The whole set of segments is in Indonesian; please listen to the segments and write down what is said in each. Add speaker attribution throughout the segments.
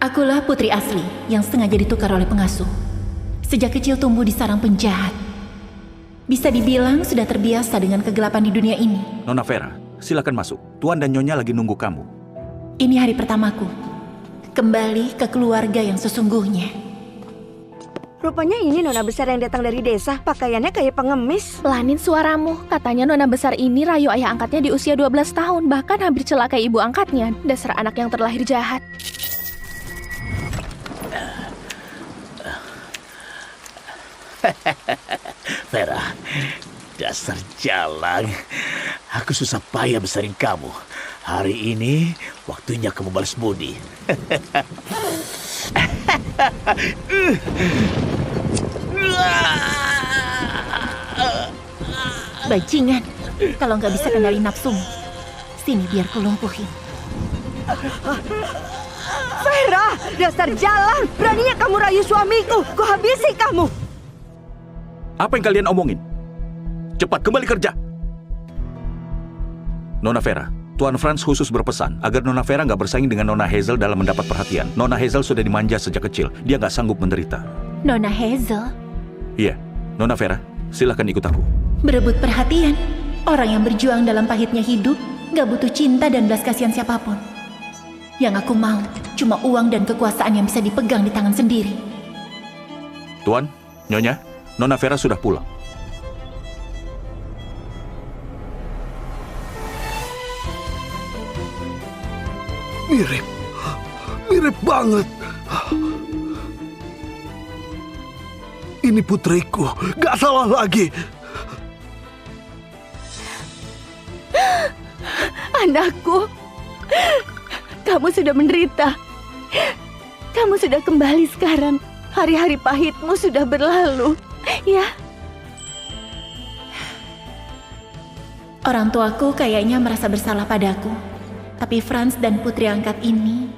Speaker 1: Akulah putri asli yang sengaja ditukar oleh pengasuh. Sejak kecil tumbuh di sarang penjahat. Bisa dibilang sudah terbiasa dengan kegelapan di dunia ini.
Speaker 2: Nona Vera, silakan masuk. Tuan dan Nyonya lagi nunggu kamu.
Speaker 1: Ini hari pertamaku. Kembali ke keluarga yang sesungguhnya.
Speaker 3: Rupanya ini nona besar yang datang dari desa. Pakaiannya kayak pengemis.
Speaker 4: Pelanin suaramu. Katanya nona besar ini rayu ayah angkatnya di usia 12 tahun. Bahkan hampir celakai ibu angkatnya. Dasar anak yang terlahir jahat.
Speaker 5: Vera, dasar jalang. Aku susah payah besarin kamu. Hari ini waktunya kamu balas budi.
Speaker 1: Bajingan, kalau nggak bisa kendali nafsumu, sini biar ku lumpuhin.
Speaker 3: Vera, dasar jalang. Beraninya kamu rayu suamiku. Ku habisi kamu.
Speaker 2: Apa yang kalian omongin? Cepat kembali kerja. Nona Vera, Tuan Franz khusus berpesan agar Nona Vera nggak bersaing dengan Nona Hazel dalam mendapat perhatian. Nona Hazel sudah dimanja sejak kecil. Dia nggak sanggup menderita.
Speaker 1: Nona Hazel?
Speaker 2: Iya, Nona Vera, silakan ikut aku.
Speaker 1: Berebut perhatian. Orang yang berjuang dalam pahitnya hidup nggak butuh cinta dan belas kasihan siapapun. Yang aku mau cuma uang dan kekuasaan yang bisa dipegang di tangan sendiri.
Speaker 2: Tuan, Nyonya, Nona Vera sudah pulang.
Speaker 6: Mirip banget. Ini putriku, gak salah lagi.
Speaker 4: Anakku, kamu sudah menderita. Kamu sudah kembali sekarang. Hari-hari pahitmu sudah berlalu. Ya.
Speaker 1: Orang tuaku kayaknya merasa bersalah padaku. Tapi Franz dan putri angkat ini...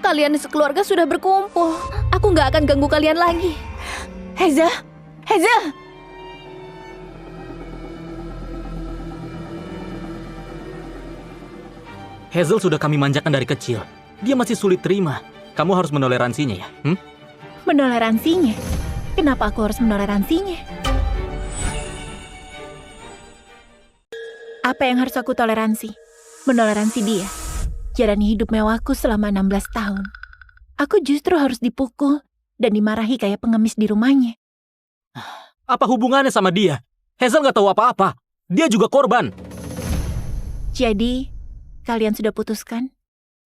Speaker 4: Kalian sekeluarga sudah berkumpul. Aku nggak akan ganggu kalian lagi. Hazel! Hazel!
Speaker 7: Hazel sudah kami manjakan dari kecil. Dia masih sulit terima. Kamu harus menoleransinya ya.
Speaker 1: Menoleransinya? Kenapa aku harus menoleransinya? Apa yang harus aku toleransi? Menoleransi dia. Jalani hidup mewahku selama 16 tahun. Aku justru harus dipukul dan dimarahi kayak pengemis di rumahnya.
Speaker 7: Apa hubungannya sama dia? Hazel nggak tahu apa-apa. Dia juga korban.
Speaker 1: Jadi, kalian sudah putuskan?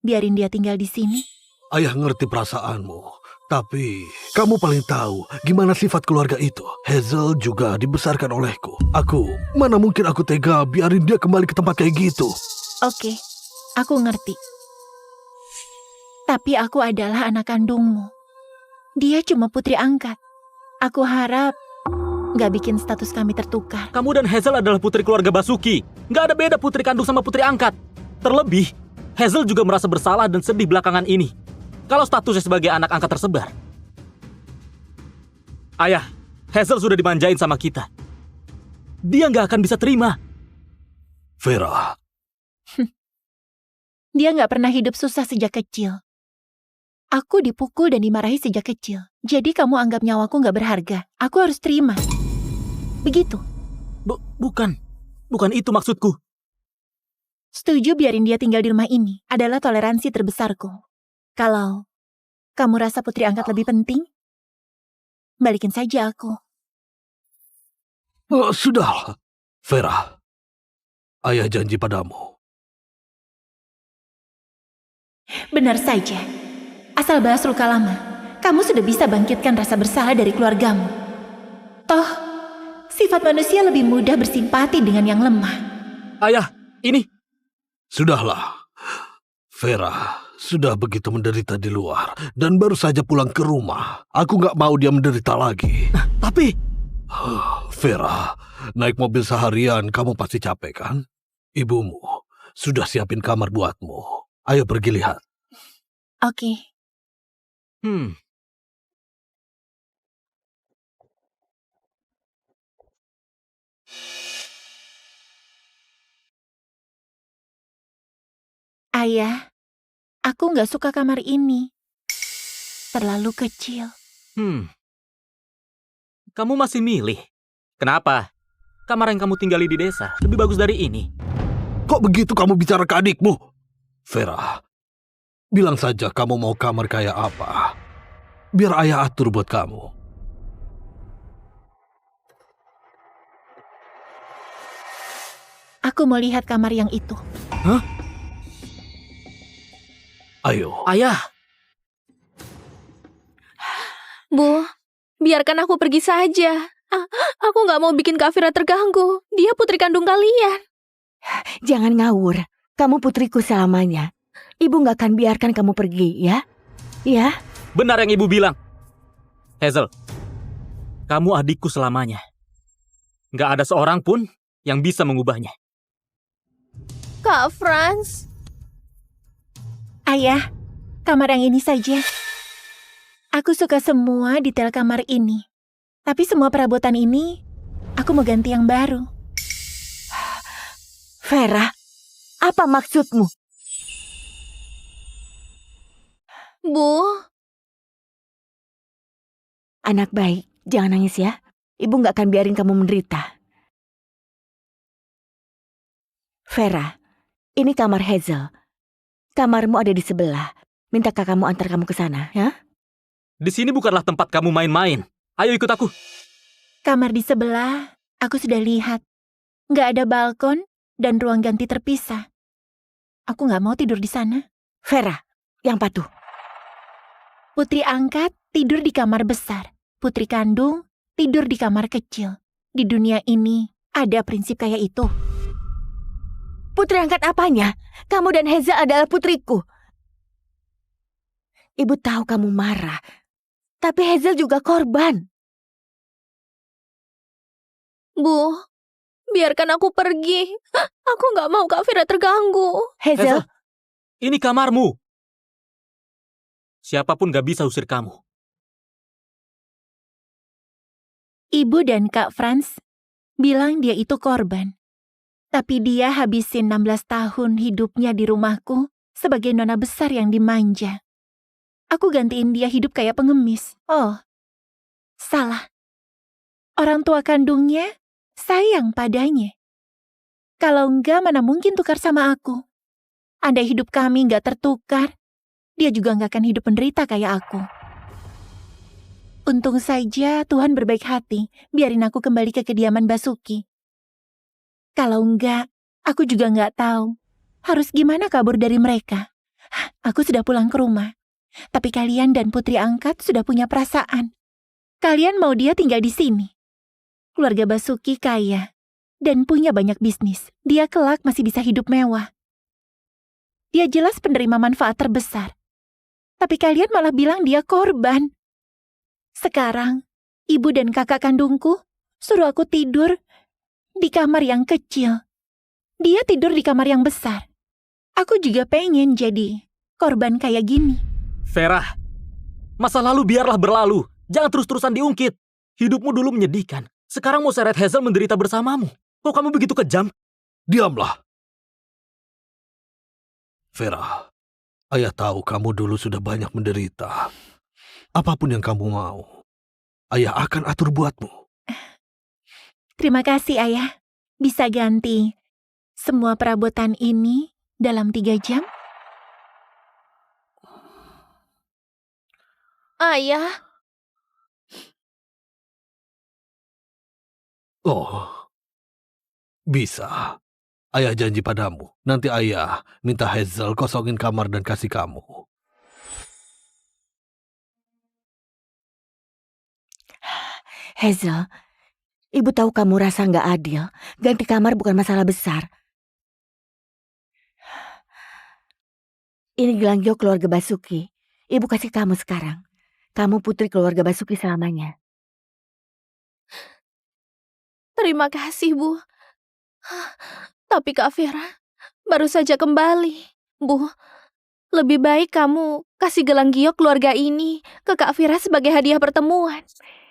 Speaker 1: Biarin dia tinggal di sini?
Speaker 6: Ayah ngerti perasaanmu. Tapi, kamu paling tahu gimana sifat keluarga itu. Hazel juga dibesarkan olehku. Mana mungkin aku tega biarin dia kembali ke tempat kayak gitu.
Speaker 1: Oke, aku ngerti. Tapi aku adalah anak kandungmu. Dia cuma putri angkat. Aku harap gak bikin status kami tertukar.
Speaker 7: Kamu dan Hazel adalah putri keluarga Basuki. Nggak ada beda putri kandung sama putri angkat. Terlebih, Hazel juga merasa bersalah dan sedih belakangan ini. Kalau statusnya sebagai anak angkat tersebar. Ayah, Hazel sudah dimanjain sama kita. Dia nggak akan bisa terima.
Speaker 6: Vera.
Speaker 1: Dia gak pernah hidup susah sejak kecil. Aku dipukul dan dimarahi sejak kecil. Jadi kamu anggap nyawaku gak berharga. Aku harus terima. Begitu.
Speaker 7: Bukan itu maksudku.
Speaker 1: Setuju biarin dia tinggal di rumah ini adalah toleransi terbesarku. Kalau kamu rasa putri angkat lebih penting, balikin saja aku.
Speaker 6: Sudahlah, Vera. Ayah janji padamu.
Speaker 1: Benar saja. Asal bahas luka lama, kamu sudah bisa bangkitkan rasa bersalah dari keluargamu. Toh, sifat manusia lebih mudah bersimpati dengan yang lemah.
Speaker 7: Ayah, ini...
Speaker 6: Sudahlah. Vera sudah begitu menderita di luar dan baru saja pulang ke rumah. Aku gak mau dia menderita lagi.
Speaker 7: Tapi...
Speaker 6: Vera, naik mobil seharian kamu pasti capek kan? Ibumu sudah siapin kamar buatmu. Ayo pergi lihat.
Speaker 1: Oke. Ayah, Aku nggak suka kamar ini. Terlalu kecil.
Speaker 7: Kamu masih milih? Kenapa? Kamar yang kamu tinggali di desa lebih bagus dari ini.
Speaker 6: Kok begitu kamu bicara ke adikmu? Vera, bilang saja kamu mau kamar kayak apa. Biar ayah atur buat kamu.
Speaker 1: Aku mau lihat kamar yang itu.
Speaker 6: Ayo.
Speaker 7: Ayah,
Speaker 4: Bu, biarkan aku pergi saja. Aku nggak mau bikin Kak Fira terganggu. Dia putri kandung kalian.
Speaker 3: Jangan ngawur. Kamu putriku selamanya. Ibu nggak akan biarkan kamu pergi, ya? Ya?
Speaker 7: benar yang ibu bilang. Hazel, kamu adikku selamanya. Nggak ada seorang pun yang bisa mengubahnya.
Speaker 4: Kak Franz,
Speaker 1: Ayah, kamar yang ini saja. Aku suka semua detail kamar ini. Tapi semua perabotan ini, aku mau ganti yang baru.
Speaker 3: Vera, apa maksudmu?
Speaker 4: Bu,
Speaker 3: Anak baik, jangan nangis ya. Ibu nggak akan biarin kamu menderita. Vera, ini kamar Hazel. Kamarmu ada di sebelah. Minta kakakmu antar kamu ke sana, ya?
Speaker 7: Di sini bukanlah tempat kamu main-main. Ayo ikut aku.
Speaker 1: Kamar di sebelah, aku sudah lihat. Nggak ada balkon dan ruang ganti terpisah. Aku nggak mau tidur di sana.
Speaker 3: Vera, yang patuh.
Speaker 1: Putri angkat tidur di kamar besar. Putri kandung tidur di kamar kecil. Di dunia ini ada prinsip kayak itu.
Speaker 3: Putri angkat apanya? Kamu dan Hazel adalah putriku. Ibu tahu kamu marah. Tapi Hazel juga korban.
Speaker 4: Bu, biarkan aku pergi. Aku nggak mau Kak Fira terganggu.
Speaker 3: Hazel,
Speaker 7: Ini kamarmu. Siapapun gak bisa usir kamu.
Speaker 1: Ibu dan Kak Franz bilang dia itu korban. Tapi dia habisin 16 tahun hidupnya di rumahku sebagai nona besar yang dimanja. Aku gantiin dia hidup kayak pengemis. Oh, salah. Orang tua kandungnya sayang padanya. Kalau enggak, mana mungkin tukar sama aku. Andai hidup kami enggak tertukar, dia juga enggak akan hidup menderita kayak aku. Untung saja Tuhan berbaik hati, biarin aku kembali ke kediaman Basuki. Kalau enggak, aku juga enggak tahu harus gimana kabur dari mereka. Aku sudah pulang ke rumah. Tapi kalian dan putri angkat sudah punya perasaan. Kalian mau dia tinggal di sini. Keluarga Basuki kaya dan punya banyak bisnis. Dia kelak masih bisa hidup mewah. Dia jelas penerima manfaat terbesar. Tapi kalian malah bilang dia korban. Sekarang, ibu dan kakak kandungku suruh aku tidur di kamar yang kecil. Dia tidur di kamar yang besar. Aku juga pengen jadi korban kayak gini.
Speaker 7: Vera, masa lalu biarlah berlalu. Jangan terus-terusan diungkit. Hidupmu dulu menyedihkan. Sekarang mau seret Hazel menderita bersamamu. Kok kamu begitu kejam?
Speaker 6: Diamlah. Vera, ayah tahu kamu dulu sudah banyak menderita. Apapun yang kamu mau, ayah akan atur buatmu.
Speaker 1: Terima kasih, Ayah. Bisa ganti semua perabotan ini dalam 3 jam?
Speaker 4: Ayah,
Speaker 6: Oh, bisa. Ayah janji padamu, nanti ayah minta Hazel kosongin kamar dan kasih kamu.
Speaker 3: Hazel, ibu tahu kamu rasa nggak adil. Ganti kamar bukan masalah besar. Ini gelang Jo keluarga Basuki. Ibu kasih kamu sekarang. Kamu putri keluarga Basuki selamanya.
Speaker 4: terima kasih, Bu. Tapi Kak Fira baru saja kembali. Bu, lebih baik kamu kasih gelang giok keluarga ini ke Kak Fira sebagai hadiah pertemuan.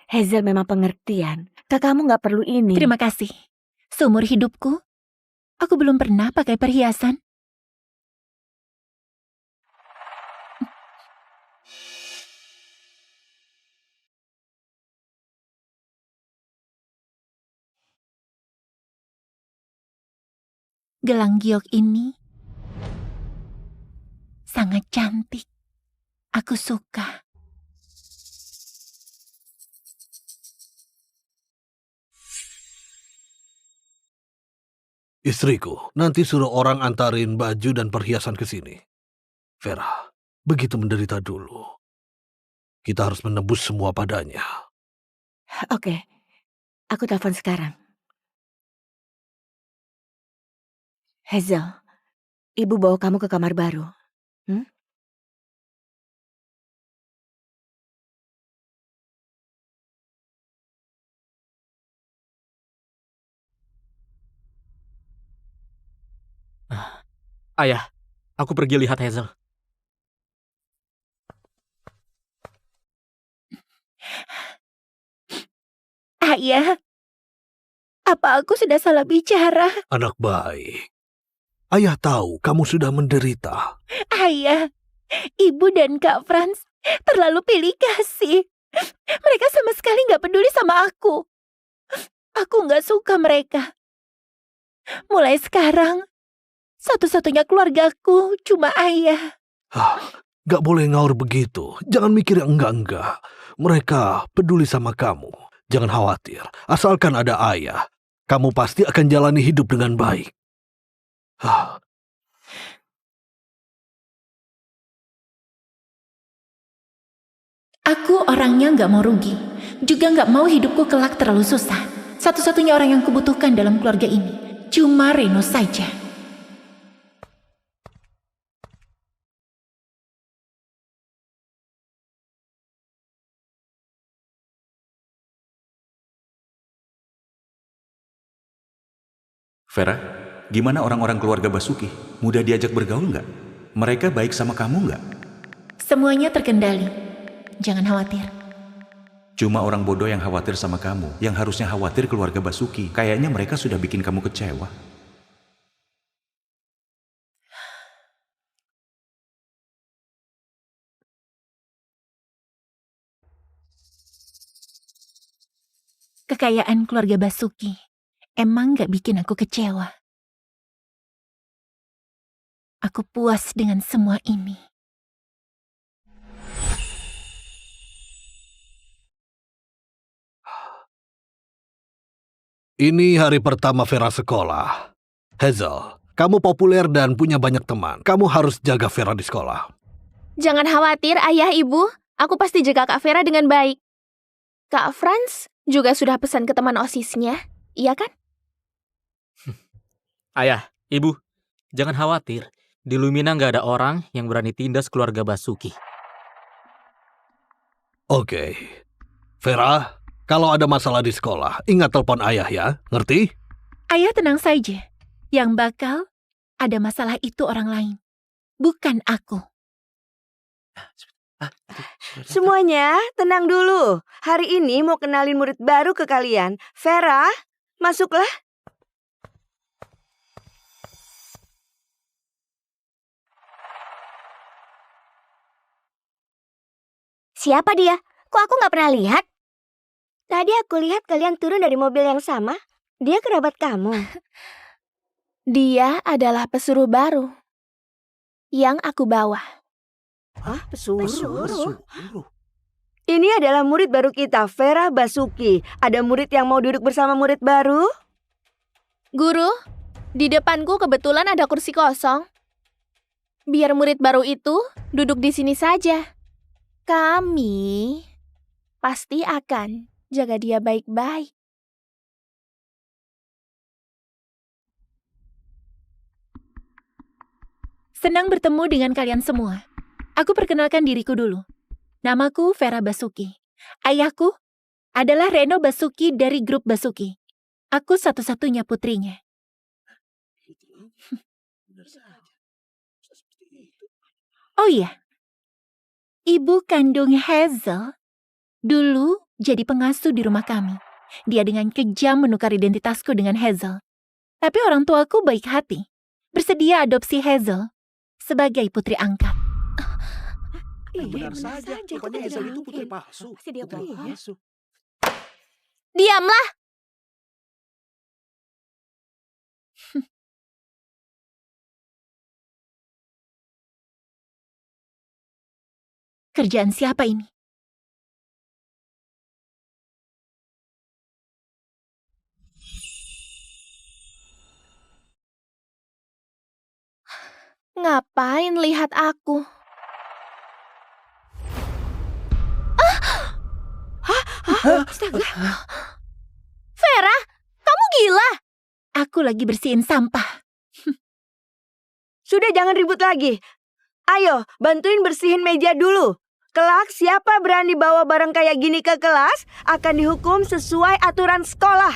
Speaker 3: Hazel memang pengertian. Kakakmu nggak perlu ini.
Speaker 1: Terima kasih. Seumur hidupku, aku belum pernah pakai perhiasan. Gelang giok ini sangat cantik. Aku suka.
Speaker 6: Istriku, nanti suruh orang antarin baju dan perhiasan ke sini. Vera, begitu menderita dulu. Kita harus menebus semua padanya.
Speaker 3: Oke, aku telepon sekarang. Hazel, ibu bawa kamu ke kamar baru.
Speaker 7: Ayah, aku pergi lihat Hazel.
Speaker 1: Ayah, apa aku sudah salah bicara?
Speaker 6: Anak baik. Ayah tahu kamu sudah menderita.
Speaker 1: Ayah, ibu dan Kak Franz terlalu pilih kasih. Mereka sama sekali nggak peduli sama aku. Aku nggak suka mereka. Mulai sekarang, satu-satunya keluargaku cuma ayah.
Speaker 6: Gak boleh ngaur begitu. Jangan mikir yang enggak-enggak. Mereka peduli sama kamu. Jangan khawatir. Asalkan ada ayah, kamu pasti akan jalani hidup dengan baik.
Speaker 1: Aku orangnya nggak mau rugi. Juga nggak mau hidupku kelak terlalu susah. Satu-satunya orang yang kubutuhkan dalam keluarga ini cuma Reno saja.
Speaker 2: Vera, gimana orang-orang keluarga Basuki? Mudah diajak bergaul nggak? Mereka baik sama kamu nggak?
Speaker 1: Semuanya terkendali. Jangan khawatir.
Speaker 2: Cuma orang bodoh yang khawatir sama kamu, yang harusnya khawatir keluarga Basuki. Kayaknya mereka sudah bikin kamu kecewa.
Speaker 1: Kekayaan keluarga Basuki emang nggak bikin aku kecewa. Aku puas dengan semua ini.
Speaker 6: Ini hari pertama Vera sekolah. Hazel, kamu populer dan punya banyak teman. Kamu harus jaga Vera di sekolah.
Speaker 4: Jangan khawatir, ayah, ibu. Aku pasti jaga Kak Vera dengan baik. Kak Franz juga sudah pesan ke teman OSISnya, iya kan?
Speaker 7: Ayah, ibu, jangan khawatir. Di Lumina nggak ada orang yang berani tindas keluarga Basuki.
Speaker 6: Oke. Vera, kalau ada masalah di sekolah, ingat telepon ayah ya. Ngerti?
Speaker 1: Ayah tenang saja. Yang bakal ada masalah itu orang lain. Bukan aku.
Speaker 3: Semuanya, tenang dulu. Hari ini mau kenalin murid baru ke kalian. Vera, masuklah.
Speaker 8: Siapa dia? Kok aku nggak pernah lihat? Tadi aku lihat kalian turun dari mobil yang sama. Dia kerabat kamu.
Speaker 4: Dia adalah pesuruh baru yang aku bawa.
Speaker 3: Hah, pesuruh? Ini adalah murid baru kita, Vera Basuki. Ada murid yang mau duduk bersama murid baru?
Speaker 4: Guru, di depanku kebetulan ada kursi kosong. Biar murid baru itu duduk di sini saja. Kami pasti akan jaga dia baik-baik.
Speaker 1: Senang bertemu dengan kalian semua. Aku perkenalkan diriku dulu. Namaku Vera Basuki. Ayahku adalah Reno Basuki dari grup Basuki. Aku satu-satunya putrinya. Oh iya, ibu kandung Hazel dulu jadi pengasuh di rumah kami. Dia dengan kejam menukar identitasku dengan Hazel. Tapi orang tuaku baik hati, bersedia adopsi Hazel sebagai putri angkat.
Speaker 5: Benar saja, rupanya Hazel itu putri palsu.
Speaker 3: Pasti dia
Speaker 5: Putri
Speaker 3: bohong.
Speaker 5: palsu.
Speaker 4: Diamlah!
Speaker 1: Kerjaan siapa ini?
Speaker 4: Ngapain lihat aku?
Speaker 1: Astaga,
Speaker 4: Vera, kamu gila?
Speaker 1: aku lagi bersihin sampah.
Speaker 3: Sudah, jangan ribut lagi. Ayo, bantuin bersihin meja dulu. Kelak siapa berani bawa barang kayak gini ke kelas akan dihukum sesuai aturan sekolah.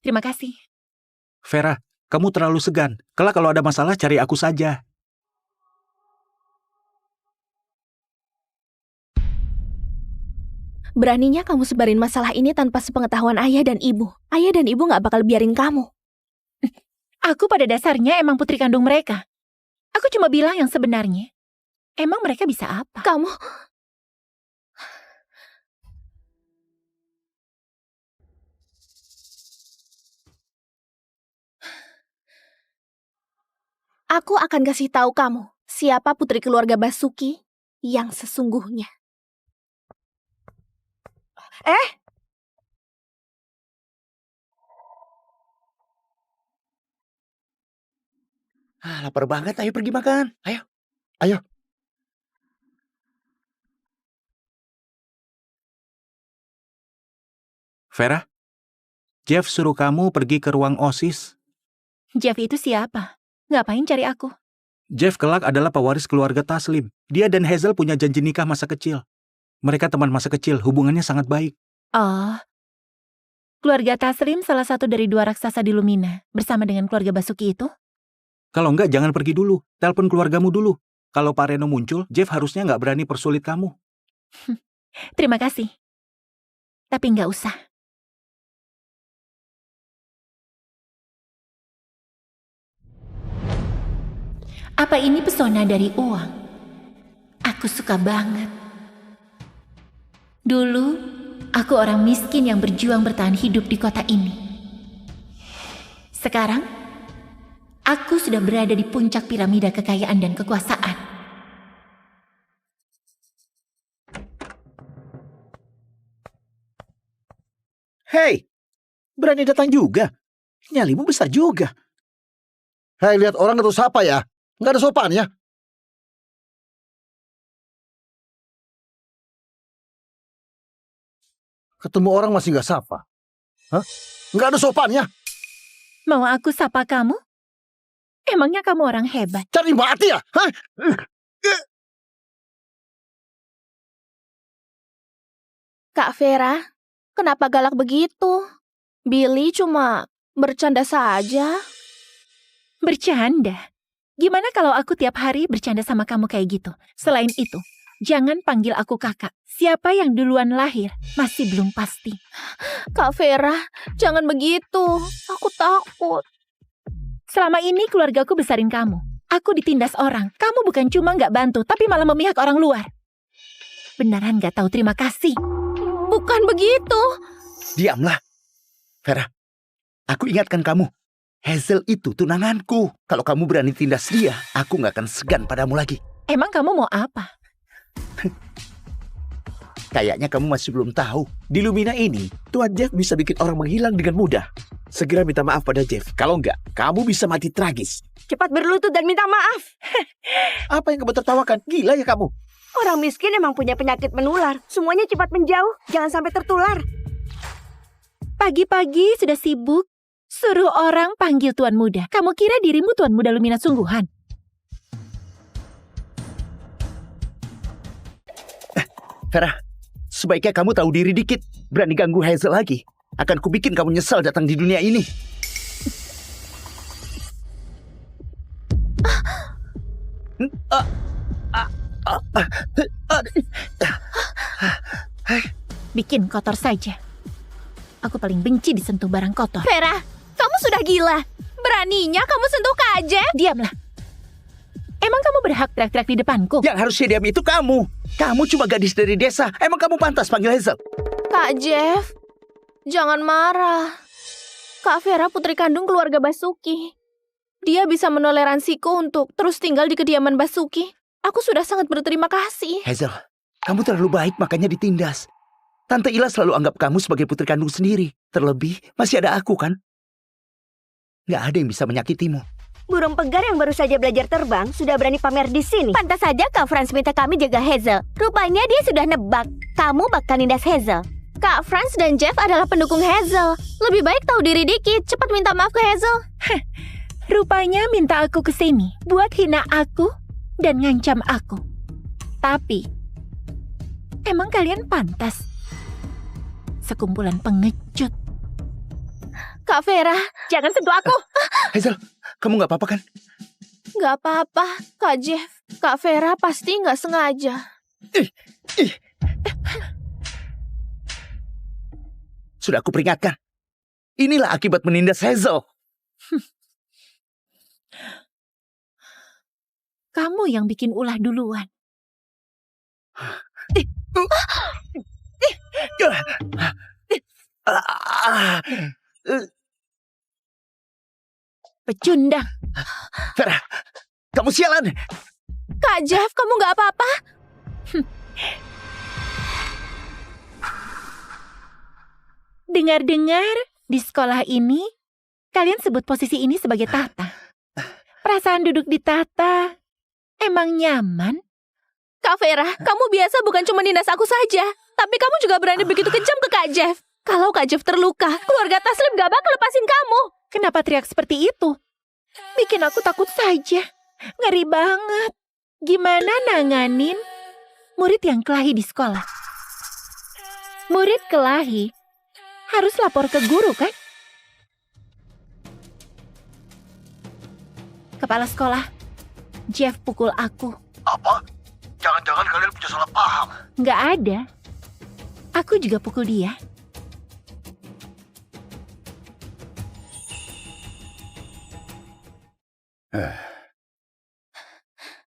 Speaker 1: Terima kasih.
Speaker 2: Vera, kamu terlalu segan. Kelak kalau ada masalah cari aku saja.
Speaker 4: Beraninya kamu sebarin masalah ini tanpa sepengetahuan ayah dan ibu. Ayah dan ibu gak bakal biarin kamu.
Speaker 1: Aku pada dasarnya emang putri kandung mereka. Aku cuma bilang yang sebenarnya. Emang mereka bisa apa?
Speaker 4: Kamu... Aku akan kasih tahu kamu siapa putri keluarga Basuki yang sesungguhnya.
Speaker 5: Lapar banget, ayo pergi makan. Ayo.
Speaker 2: Vera, Jeff suruh kamu pergi ke ruang OSIS.
Speaker 1: Jeff itu siapa? Ngapain cari aku?
Speaker 2: Jeff kelak adalah pewaris keluarga Taslim. Dia dan Hazel punya janji nikah masa kecil. Mereka teman masa kecil, hubungannya sangat baik.
Speaker 1: Oh, keluarga Taslim salah satu dari 2 raksasa di Lumina bersama dengan keluarga Basuki itu?
Speaker 2: Kalau enggak, jangan pergi dulu. Telepon keluargamu dulu. Kalau Pak Reno muncul, Jeff harusnya nggak berani persulit kamu.
Speaker 1: Terima kasih. Tapi nggak usah. Apa ini pesona dari uang? Aku suka banget. Dulu, aku orang miskin yang berjuang bertahan hidup di kota ini. Sekarang, aku sudah berada di puncak piramida kekayaan dan kekuasaan.
Speaker 5: Hei, berani datang juga. Nyalimu besar juga.
Speaker 6: Hei, lihat orang itu siapa ya? Nggak ada sopan ya? Ketemu orang masih nggak sapa. Hah? Nggak ada sopannya.
Speaker 1: Mau aku sapa kamu? Emangnya kamu orang hebat?
Speaker 6: Cari mati ya? Hah?
Speaker 4: Kak Vera, kenapa galak begitu? Billy cuma bercanda saja.
Speaker 1: Bercanda? Gimana kalau aku tiap hari bercanda sama kamu kayak gitu? Selain itu, jangan panggil aku kakak. Siapa yang duluan lahir masih belum pasti.
Speaker 4: Kak Vera, jangan begitu. Aku takut.
Speaker 1: Selama ini keluargaku besarin kamu. Aku ditindas orang. Kamu bukan cuma nggak bantu, tapi malah memihak orang luar. Beneran nggak tahu terima kasih.
Speaker 4: Bukan begitu.
Speaker 5: Diamlah. Vera, aku ingatkan kamu. Hazel itu tunanganku. Kalau kamu berani tindas dia, aku nggak akan segan padamu lagi.
Speaker 1: Emang kamu mau apa?
Speaker 5: Kayaknya kamu masih belum tahu. Di Lumina ini, Tuan Jeff bisa bikin orang menghilang dengan mudah. Segera minta maaf pada Jeff. Kalau enggak, kamu bisa mati tragis.
Speaker 3: Cepat berlutut dan minta maaf.
Speaker 5: Apa yang kamu tertawakan? Gila ya kamu?
Speaker 3: Orang miskin emang punya penyakit menular. Semuanya cepat menjauh, jangan sampai tertular.
Speaker 1: Pagi-pagi sudah sibuk. Suruh orang panggil Tuan Muda. Kamu kira dirimu Tuan Muda Lumina sungguhan?
Speaker 5: Vera, sebaiknya kamu tahu diri dikit. Berani ganggu Hazel lagi. Akan kubikin kamu nyesal datang di dunia ini.
Speaker 1: Bikin kotor saja. Aku paling benci disentuh barang kotor.
Speaker 4: Vera, kamu sudah gila. Beraninya kamu sentuh Kak Jeff?
Speaker 1: Diamlah. Emang kamu berhak teriak-teriak di depanku?
Speaker 5: Yang harusnya diam itu kamu. Kamu cuma gadis dari desa. Emang kamu pantas panggil Hazel?
Speaker 4: Kak Jeff, jangan marah. Kak Vera putri kandung keluarga Basuki. Dia bisa menoleransiku untuk terus tinggal di kediaman Basuki. Aku sudah sangat berterima kasih.
Speaker 5: Hazel, kamu terlalu baik makanya ditindas. Tante Ila selalu anggap kamu sebagai putri kandung sendiri. Terlebih, masih ada aku kan? Nggak ada yang bisa menyakitimu.
Speaker 8: Burung pegar yang baru saja belajar terbang sudah berani pamer di sini. Pantas saja Kak Franz minta kami jaga Hazel. Rupanya dia sudah nebak. Kamu bakal nindas Hazel.
Speaker 4: Kak Franz dan Jeff adalah pendukung Hazel. Lebih baik tahu diri dikit. Cepat minta maaf ke Hazel.
Speaker 1: Rupanya minta aku ke sini buat hina aku dan ngancam aku. Tapi, emang kalian pantas? Sekumpulan pengecut.
Speaker 4: Kak Vera,
Speaker 1: Jangan sentuh aku.
Speaker 5: Hazel, kamu nggak apa-apa kan?
Speaker 4: nggak apa-apa. Kak Jeff, Kak Vera pasti nggak sengaja.
Speaker 5: Sudah aku peringatkan. Inilah akibat menindas Hazel.
Speaker 1: Kamu yang bikin ulah duluan. Pecundang.
Speaker 5: Vera, kamu sialan.
Speaker 4: Kak Jeff, kamu nggak apa-apa?
Speaker 1: Dengar-dengar di sekolah ini, kalian sebut posisi ini sebagai tata. Perasaan duduk di tata emang nyaman?
Speaker 4: Kak Vera, kamu biasa bukan cuma nindas aku saja, tapi kamu juga berani begitu kejam ke Kak Jeff. Kalau Kak Jeff terluka, keluarga Taslim gak bakal lepasin kamu.
Speaker 1: Kenapa teriak seperti itu? Bikin aku takut saja. Ngeri banget. Gimana nanganin murid yang kelahi di sekolah? Murid kelahi harus lapor ke guru kan? Kepala sekolah, Jeff pukul aku.
Speaker 6: Apa? Jangan-jangan kalian punya salah paham.
Speaker 1: Nggak ada. Aku juga pukul dia.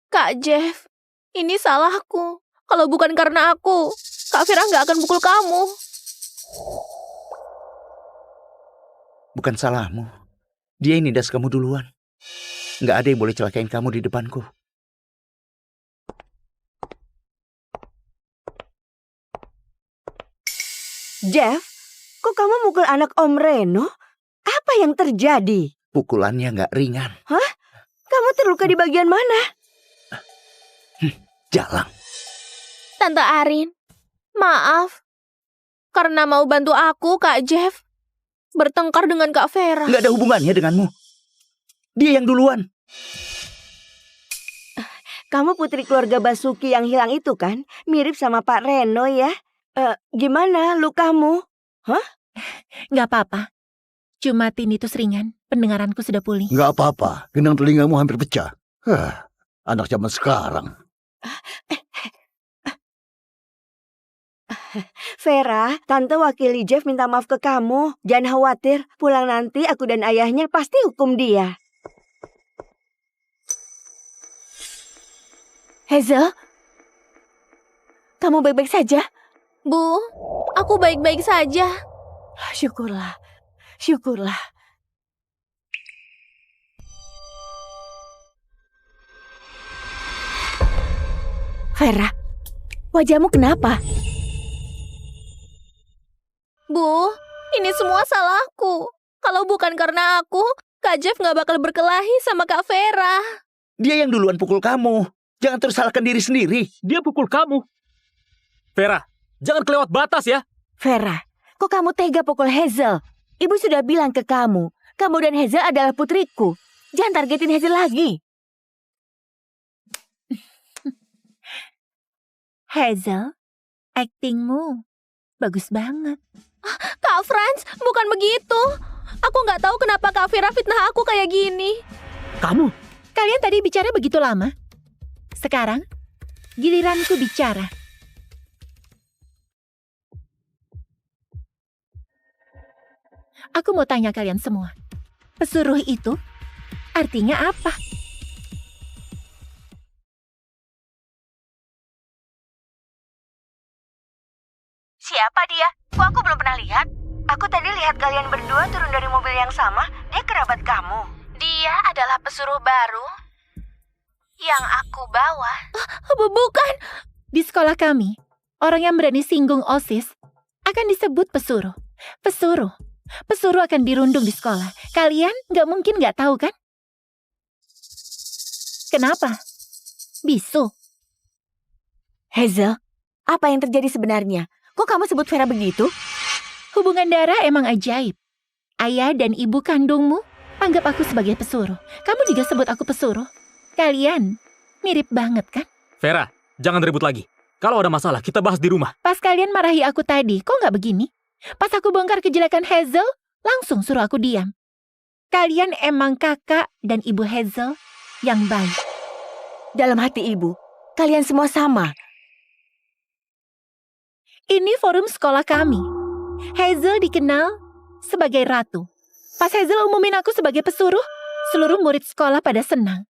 Speaker 4: Kak Jeff, ini salahku. Kalau bukan karena aku, Kak Vera nggak akan pukul kamu.
Speaker 5: Bukan salahmu. Dia yang nindas kamu duluan. Nggak ada yang boleh celakain kamu di depanku.
Speaker 3: Jeff, kok kamu mukul anak Om Reno? Apa yang terjadi?
Speaker 5: Pukulannya nggak ringan.
Speaker 3: Kamu terluka di bagian mana?
Speaker 5: Jalang.
Speaker 4: Tante Arin, maaf. Karena mau bantu aku, Kak Jeff bertengkar dengan Kak Vera.
Speaker 5: Nggak ada hubungannya denganmu. Dia yang duluan.
Speaker 3: Kamu putri keluarga Basuki yang hilang itu kan? Mirip sama Pak Reno ya. Gimana lukamu?
Speaker 1: Nggak apa-apa. Cuma tinnitus ringan. Pendengaranku sudah pulih.
Speaker 6: Nggak apa-apa, gendang telingamu hampir pecah. Anak zaman sekarang.
Speaker 3: Vera, Tante wakili Jeff minta maaf ke kamu. Jangan khawatir, pulang nanti aku dan ayahnya pasti hukum dia.
Speaker 8: Hazel, kamu baik-baik saja?
Speaker 4: Bu, aku baik-baik saja.
Speaker 3: Syukurlah, syukurlah.
Speaker 8: Vera, wajahmu kenapa?
Speaker 4: Bu, ini semua salahku. Kalau bukan karena aku, Kak Jeff nggak bakal berkelahi sama Kak Vera.
Speaker 5: Dia yang duluan pukul kamu. Jangan terus salahkan diri sendiri.
Speaker 7: Dia pukul kamu. Vera, jangan kelewat batas ya.
Speaker 8: Vera, kok kamu tega pukul Hazel? Ibu sudah bilang ke kamu dan Hazel adalah putriku. Jangan targetin Hazel lagi.
Speaker 1: Hazel, aktingmu bagus banget.
Speaker 4: Kak Franz, bukan begitu. Aku nggak tahu kenapa Kak Vera fitnah aku kayak gini.
Speaker 7: Kamu?
Speaker 1: Kalian tadi bicara begitu lama. Sekarang, giliranku bicara. Aku mau tanya kalian semua. Pesuruh itu artinya apa?
Speaker 8: Siapa dia? Kok aku belum pernah lihat?
Speaker 3: Aku tadi lihat kalian berdua turun dari mobil yang sama. Dia kerabat kamu.
Speaker 4: Dia adalah pesuruh baru yang aku bawa. Bukan.
Speaker 1: Di sekolah kami, orang yang berani singgung OSIS akan disebut pesuruh. Pesuruh akan dirundung di sekolah. Kalian nggak mungkin nggak tahu kan? Kenapa? Bisu.
Speaker 3: Hazel, apa yang terjadi sebenarnya? Kok kamu sebut Vera begitu?
Speaker 1: Hubungan darah emang ajaib. Ayah dan ibu kandungmu anggap aku sebagai pesuruh. Kamu juga sebut aku pesuruh. Kalian mirip banget kan?
Speaker 7: Vera, jangan ribut lagi. Kalau ada masalah, kita bahas di rumah.
Speaker 1: Pas kalian marahi aku tadi, kok nggak begini? Pas aku bongkar kejelekan Hazel, langsung suruh aku diam. Kalian emang kakak dan ibu Hazel yang baik.
Speaker 3: Dalam hati ibu, kalian semua sama.
Speaker 1: Ini forum sekolah kami. Hazel dikenal sebagai ratu. Pas Hazel umumin aku sebagai pesuruh, seluruh murid sekolah pada senang.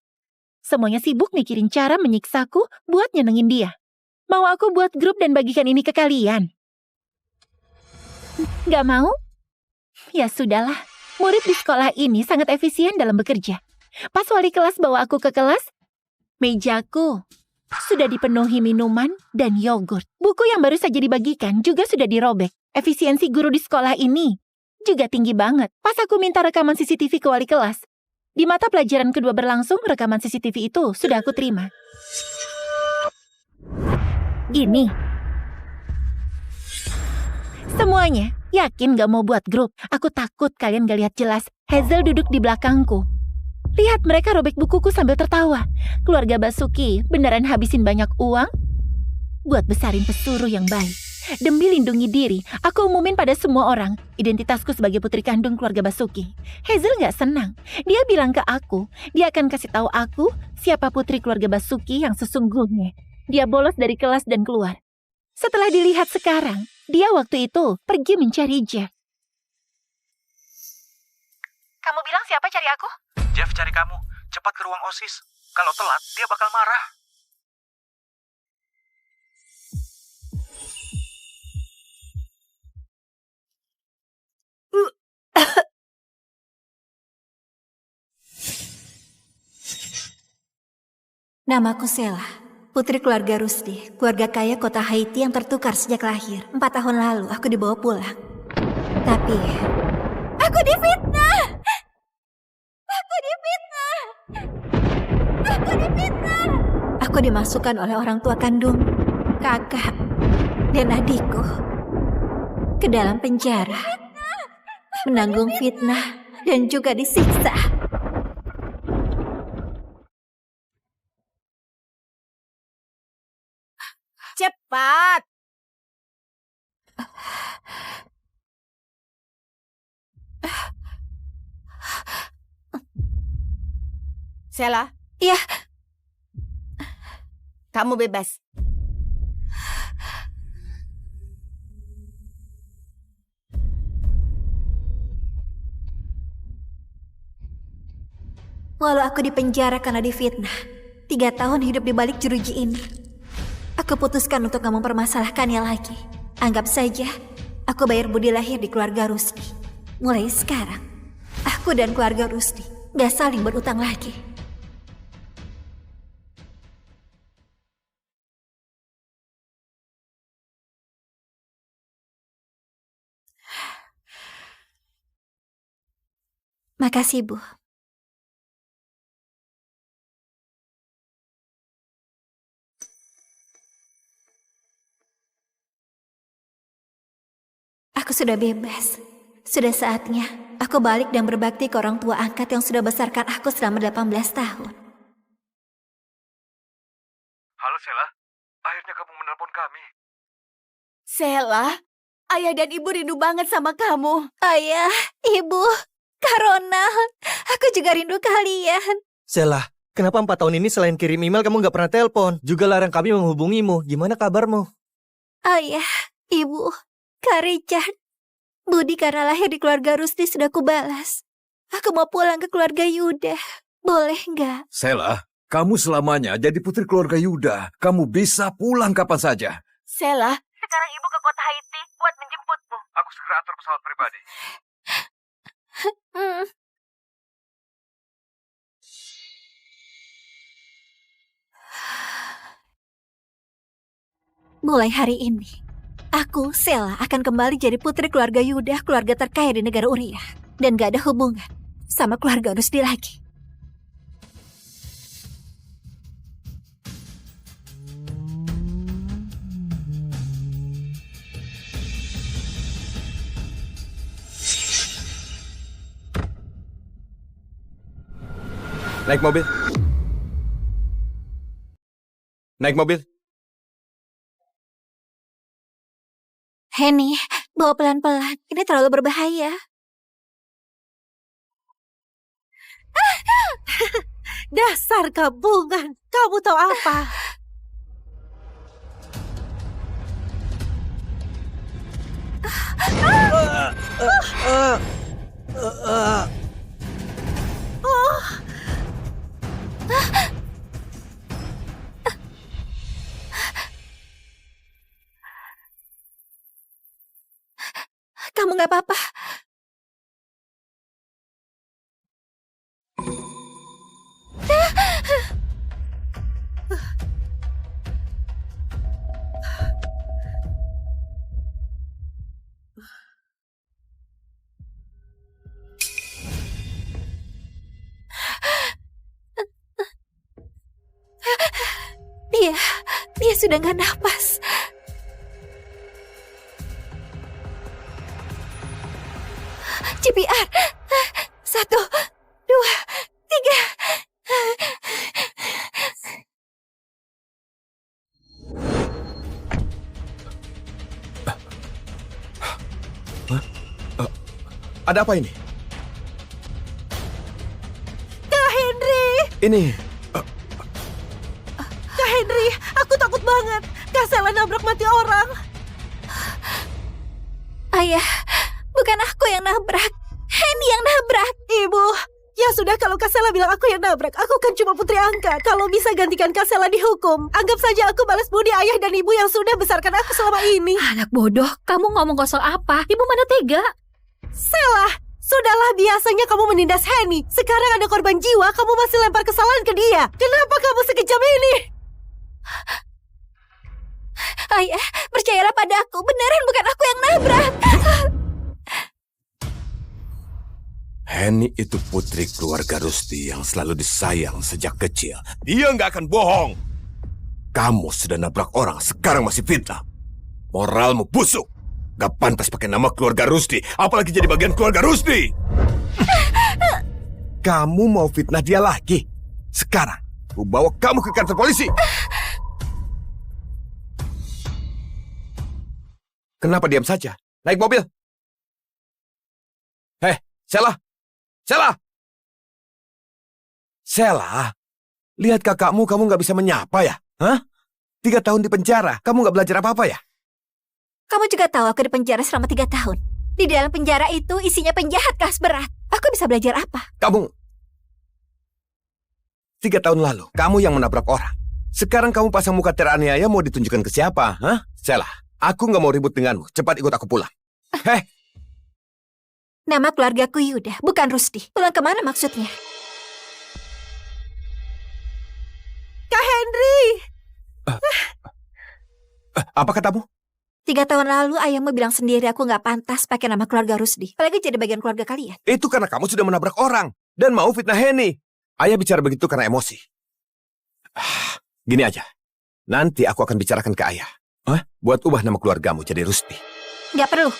Speaker 1: Semuanya sibuk mikirin cara menyiksaku buat nyenengin dia. Mau aku buat grup dan bagikan ini ke kalian? Gak mau? Ya sudahlah, murid di sekolah ini sangat efisien dalam bekerja. Pas wali kelas bawa aku ke kelas, mejaku sudah dipenuhi minuman dan yogurt. Buku yang baru saja dibagikan juga sudah dirobek. Efisiensi guru di sekolah ini juga tinggi banget. Pas aku minta rekaman CCTV ke wali kelas, di mata pelajaran kedua berlangsung, rekaman CCTV itu sudah aku terima. Ini. Semuanya yakin gak mau buat grup. Aku takut kalian gak lihat jelas. Hazel duduk di belakangku. Lihat mereka robek bukuku sambil tertawa. Keluarga Basuki beneran habisin banyak uang buat besarin pesuruh yang baik. Demi lindungi diri, aku umumin pada semua orang identitasku sebagai putri kandung keluarga Basuki. Hazel gak senang. Dia bilang ke aku, dia akan kasih tahu aku siapa putri keluarga Basuki yang sesungguhnya. Dia bolos dari kelas dan keluar. Setelah dilihat sekarang, dia waktu itu pergi mencari Jeff. Kamu bilang siapa cari aku?
Speaker 2: Jeff cari kamu. Cepat ke ruang OSIS. Kalau telat, dia bakal marah.
Speaker 9: Namaku Sela, putri keluarga Rusdi, keluarga kaya kota Haiti yang tertukar sejak lahir. 4 tahun lalu aku dibawa pulang. Tapi, aku difitnah! Aku difitnah! Aku difitnah! Aku dimasukkan oleh orang tua kandung, kakak, dan adikku ke dalam penjara. Menanggung fitnah dan juga disiksa.
Speaker 3: Cepat! Sela,
Speaker 9: Iya,
Speaker 3: kamu bebas.
Speaker 9: walau aku dipenjara karena difitnah, 3 tahun hidup di balik jeruji ini, aku putuskan untuk gak mempermasalahkannya lagi. Anggap saja aku bayar budi lahir di keluarga Rusdi. Mulai sekarang, aku dan keluarga Rusdi gak saling berutang lagi. Makasih, Bu. Aku sudah bebas. Sudah saatnya aku balik dan berbakti ke orang tua angkat yang sudah besarkan aku selama 18 tahun.
Speaker 2: Halo Sela, akhirnya kamu menelpon kami.
Speaker 3: Sela, ayah dan ibu rindu banget sama kamu.
Speaker 9: Ayah, Ibu, Kak Ronald, aku juga rindu kalian.
Speaker 10: Sela, kenapa 4 tahun ini selain kirim email kamu nggak pernah telepon? Juga larang kami menghubungimu. Gimana kabarmu?
Speaker 9: Ayah, Ibu, Kak Richard, budi karena lahir di keluarga Rusdi sudah kubalas. Aku mau pulang ke keluarga Yuda. Boleh nggak?
Speaker 11: Sela, kamu selamanya jadi putri keluarga Yuda. Kamu bisa pulang kapan saja.
Speaker 3: Sela, sekarang ibu ke kota Haiti buat menjemputmu.
Speaker 2: Aku
Speaker 11: segera atur pesawat pribadi.
Speaker 9: Mulai hari ini, aku, Sela, akan kembali jadi putri keluarga Yuda, keluarga terkaya di negara Uriah. Dan gak ada hubungan sama keluarga Rusdi lagi.
Speaker 11: Naik mobil. Naik mobil.
Speaker 9: Henny, bawa pelan-pelan. Ini terlalu berbahaya.
Speaker 12: Dasar gabungan. Kamu tahu apa?
Speaker 9: Kamu gak apa-apa. Dia sudah gak napas. CPR. 1, 2, 3.
Speaker 11: Ada apa ini?
Speaker 12: Kak Henry!
Speaker 11: Ini...
Speaker 12: Kak Henry, aku takut banget. Kak Sela nabrak mati orang.
Speaker 9: Ayah, bukan aku yang nabrak. Henny yang nabrak.
Speaker 12: Ibu, ya sudah kalau Kak Sela bilang aku yang nabrak. Aku kan cuma putri angkat. Kalau bisa gantikan Kak Sela dihukum. Anggap saja aku balas budi ayah dan ibu yang sudah besarkan aku selama ini.
Speaker 4: Anak bodoh, kamu ngomong kosong apa? Ibu mana tega?
Speaker 12: Sela, sudahlah biasanya kamu menindas Henny. Sekarang ada korban jiwa, kamu masih lempar kesalahan ke dia. Kenapa kamu sekejam ini?
Speaker 9: Ayah, percayalah pada aku. Beneran bukan aku yang nabrak.
Speaker 11: Henny itu putri keluarga Rusdi yang selalu disayang sejak kecil. Dia nggak akan bohong. Kamu sudah nabrak orang, sekarang masih fitnah. Moralmu busuk. Gak pantas pakai nama keluarga Rusdi, apalagi jadi bagian keluarga Rusdi. Kamu mau fitnah dia lagi? Sekarang, aku bawa kamu ke kantor polisi. Kenapa diam saja? Naik mobil. Hei, Sela! Sela! Sela, lihat kakakmu, kamu nggak bisa menyapa ya? Hah? 3 tahun di penjara, kamu nggak belajar apa-apa ya?
Speaker 9: Kamu juga tahu aku di penjara selama 3 tahun. Di dalam penjara itu isinya penjahat kelas berat. Aku bisa belajar apa?
Speaker 11: Kamu... 3 tahun lalu, kamu yang menabrak orang. Sekarang kamu pasang muka teraniaya mau ditunjukkan ke siapa? Hah? Sela, aku nggak mau ribut denganmu. Cepat ikut aku pulang. Heh.
Speaker 9: Nama keluargaku Yuda, bukan Rusdi. Pulang kemana maksudnya?
Speaker 12: Kak Henry!
Speaker 11: Apa katamu?
Speaker 9: 3 tahun lalu ayahmu bilang sendiri aku nggak pantas pakai nama keluarga Rusdi. Apalagi jadi bagian keluarga kalian.
Speaker 11: Itu karena kamu sudah menabrak orang dan mau fitnah Henny. Ayah bicara begitu karena emosi. Gini aja, nanti aku akan bicarakan ke ayah. Buat ubah nama keluargamu jadi Rusdi.
Speaker 9: Nggak perlu.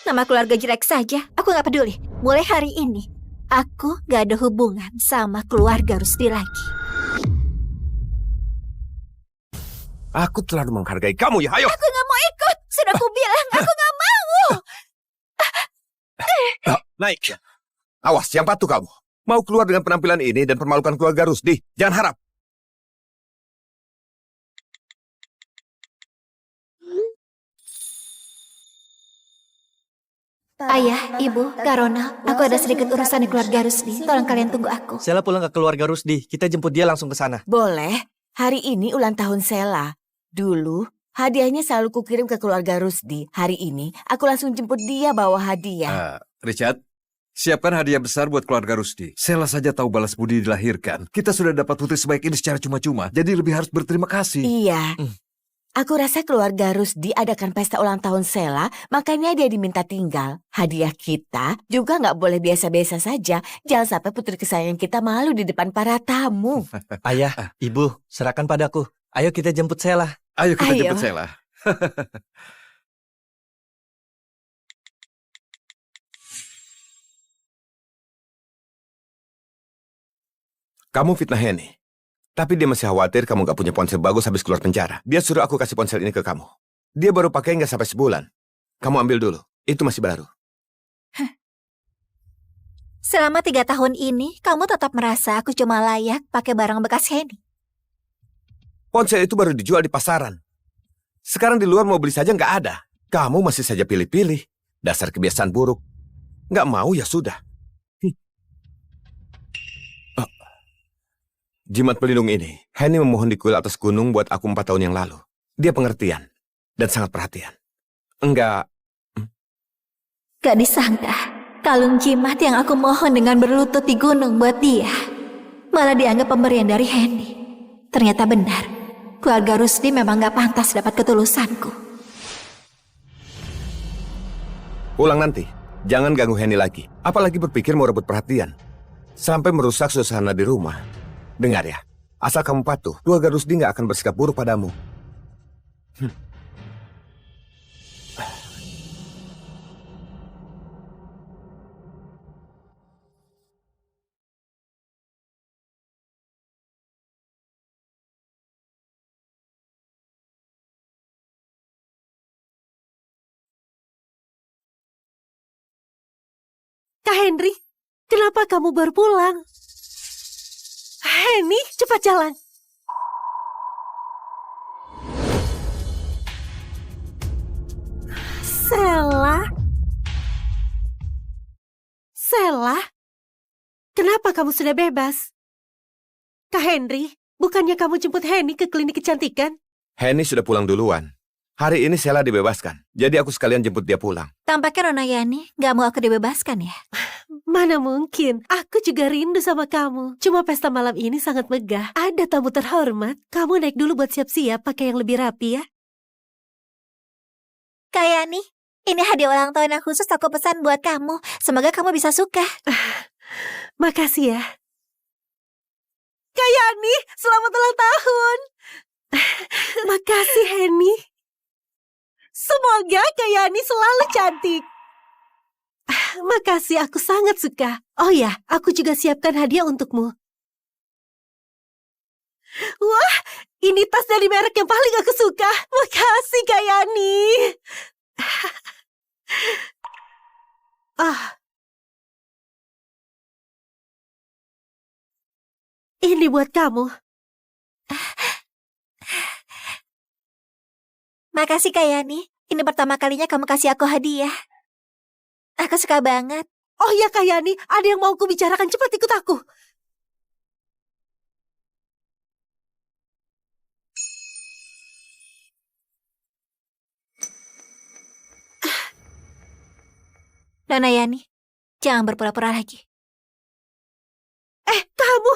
Speaker 9: Nama keluarga jelek saja, aku nggak peduli. Mulai hari ini, aku nggak ada hubungan sama keluarga Rusdi lagi.
Speaker 11: Aku terlalu menghargai kamu ya, ayo.
Speaker 9: Aku nggak mau ikut. Sudah aku bilang, aku nggak mau.
Speaker 11: Naik. Awas, yang patuh kamu. Mau keluar dengan penampilan ini dan permalukan keluarga Rusdi. Jangan harap.
Speaker 9: Ayah, Ibu, Kak Ronald, aku ada sedikit urusan di keluarga Rusdi. Tolong kalian tunggu aku.
Speaker 10: Sela pulang ke keluarga Rusdi. Kita jemput dia langsung ke sana.
Speaker 3: Boleh. Hari ini ulang tahun Sela. Dulu, Hadiahnya selalu kukirim ke keluarga Rusdi. Hari ini aku langsung jemput dia bawa hadiah.
Speaker 13: Richard, siapkan hadiah besar buat keluarga Rusdi. Sela saja tahu balas budi dilahirkan. Kita sudah dapat putri sebaik ini secara cuma-cuma, jadi lebih harus berterima kasih.
Speaker 3: Iya. Aku rasa keluarga Rusdi adakan pesta ulang tahun Sela, makanya dia diminta tinggal. Hadiah kita juga nggak boleh biasa-biasa saja. Jangan sampai putri kesayangan kita malu di depan para tamu.
Speaker 10: Ayah, ibu, serahkan padaku. Ayo kita jemput Sela.
Speaker 13: Ayo kita
Speaker 3: Ayo.
Speaker 13: jemput Sela.
Speaker 11: Kamu fitnah Henny. Tapi dia masih khawatir kamu gak punya ponsel bagus habis keluar penjara. Dia suruh aku kasih ponsel ini ke kamu. Dia baru pakai nggak sampai sebulan. Kamu ambil dulu. Itu masih baru.
Speaker 9: Selama 3 tahun ini, kamu tetap merasa aku cuma layak pakai barang bekas Henny.
Speaker 11: Ponsel itu baru dijual di pasaran. Sekarang di luar mau beli saja nggak ada. Kamu masih saja pilih-pilih. Dasar kebiasaan buruk. Nggak mau ya sudah. Jimat pelindung ini, Henny memohon di kuil atas gunung buat aku 4 tahun yang lalu. Dia pengertian dan sangat perhatian. Enggak.
Speaker 9: Gak disangka, kalung jimat yang aku mohon dengan berlutut di gunung buat dia, malah dianggap pemberian dari Henny. Ternyata benar, keluarga Rusdi memang gak pantas dapat ketulusanku.
Speaker 11: Pulang nanti, jangan ganggu Henny lagi. Apalagi berpikir mau rebut perhatian. Sampai merusak suasana di rumah. Dengar ya, asal kamu patuh, keluarga Rusdi nggak akan bersikap buruk padamu.
Speaker 12: Kak Henry, kenapa kamu baru pulang? Henny, cepat jalan. Sela? Sela? Kenapa kamu sudah bebas? Kak Henry, bukannya kamu jemput Henny ke klinik kecantikan?
Speaker 11: Henny sudah pulang duluan. Hari ini Sela dibebaskan, jadi aku sekalian jemput dia pulang.
Speaker 9: Tampaknya Nona Yani gak mau aku dibebaskan ya?
Speaker 12: Mana mungkin, aku juga rindu sama kamu. Cuma pesta malam ini sangat megah. Ada tamu terhormat. Kamu naik dulu buat siap-siap pakai yang lebih rapi ya.
Speaker 9: Kak Yani, ini hadiah ulang tahun yang khusus aku pesan buat kamu. Semoga kamu bisa suka.
Speaker 12: Makasih ya. Kak Yani, selamat ulang tahun. Makasih Henny. Semoga Kak Yani selalu cantik. Makasih, aku sangat suka. Oh ya, aku juga siapkan hadiah untukmu. Wah, ini tas dari merek yang paling aku suka. Makasih Kak Yani. Ini buat kamu.
Speaker 9: Makasih Kak Yani. Ini pertama kalinya kamu kasih aku hadiah. Aku suka banget.
Speaker 12: Oh ya Kak Yani, ada yang mau aku bicarakan. Cepat ikut aku.
Speaker 9: Nona Yani, jangan berpura-pura lagi.
Speaker 12: Kamu.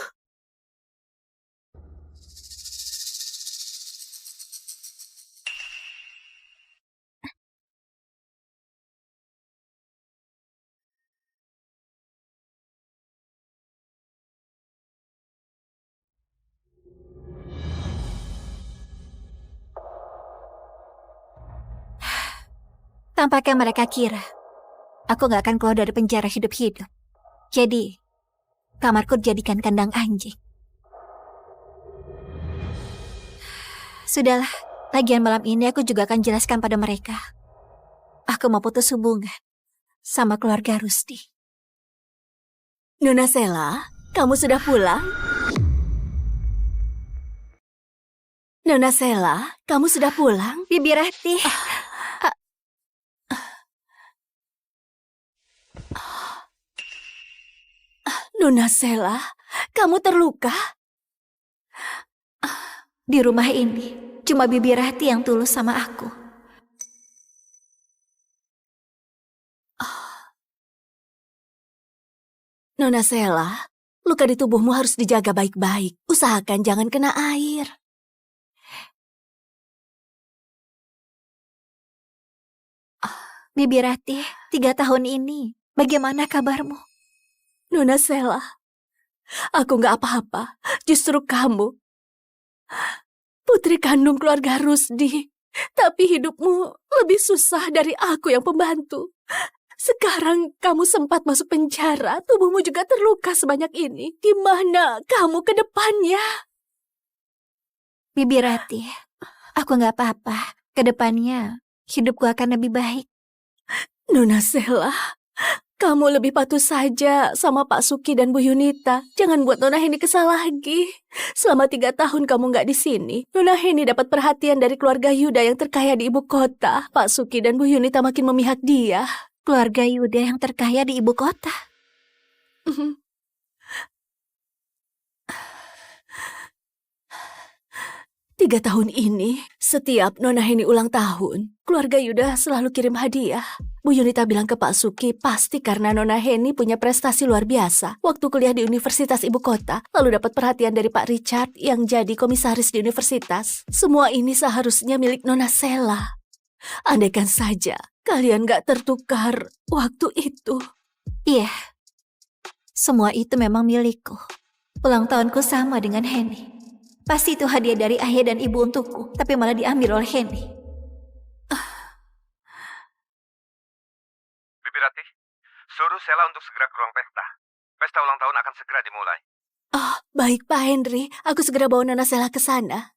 Speaker 9: Tampaknya mereka kira aku gak akan keluar dari penjara hidup-hidup. Jadi, kamarku dijadikan kandang anjing. Sudahlah, lagian malam ini aku juga akan jelaskan pada mereka. Aku mau putus hubungan sama keluarga Rusdi.
Speaker 8: Nona Sela, kamu sudah pulang? Nona Sela, kamu sudah pulang?
Speaker 9: Bibi Rati.
Speaker 8: Nona Sela, kamu terluka?
Speaker 9: Di rumah ini, Cuma Bibi Rati yang tulus sama aku.
Speaker 3: Nona Sela, luka di tubuhmu harus dijaga baik-baik. Usahakan jangan kena air.
Speaker 9: Bibi Rati, 3 tahun ini, bagaimana kabarmu?
Speaker 3: Nona Sela, aku nggak apa-apa. Justru kamu, putri kandung keluarga Rusdi. Tapi hidupmu lebih susah dari aku yang pembantu. Sekarang kamu sempat masuk penjara, tubuhmu juga terluka sebanyak ini. Gimana kamu ke depannya?
Speaker 9: Bibi Rati, aku nggak apa-apa. Kedepannya, hidupku akan lebih baik.
Speaker 3: Nona Sela, kamu lebih patuh saja sama Pak Suki dan Bu Yunita. Jangan buat Nona Heni kesal lagi. Selama 3 tahun kamu nggak di sini, Nona Heni dapat perhatian dari keluarga Yuda yang terkaya di ibu kota. Pak Suki dan Bu Yunita makin memihak dia.
Speaker 9: Keluarga Yuda yang terkaya di ibu kota.
Speaker 3: 3 tahun ini, setiap Nona Heni ulang tahun, keluarga Yuda selalu kirim hadiah. Bu Yunita bilang ke Pak Suki, pasti karena Nona Heni punya prestasi luar biasa. Waktu kuliah di Universitas Ibu Kota, lalu dapat perhatian dari Pak Richard yang jadi komisaris di universitas. Semua ini seharusnya milik Nona Sela. Andaikan saja kalian gak tertukar waktu itu.
Speaker 9: Iya, semua itu memang milikku. Ulang tahunku sama dengan Heni. Pasti itu hadiah dari ayah dan ibu untukku, tapi malah diambil oleh Heni.
Speaker 14: Bibi Rati, suruh Sela untuk segera ke ruang pesta. Pesta ulang tahun akan segera dimulai.
Speaker 3: Oh, baik Pak Henry. Aku segera bawa Nona Sela ke sana.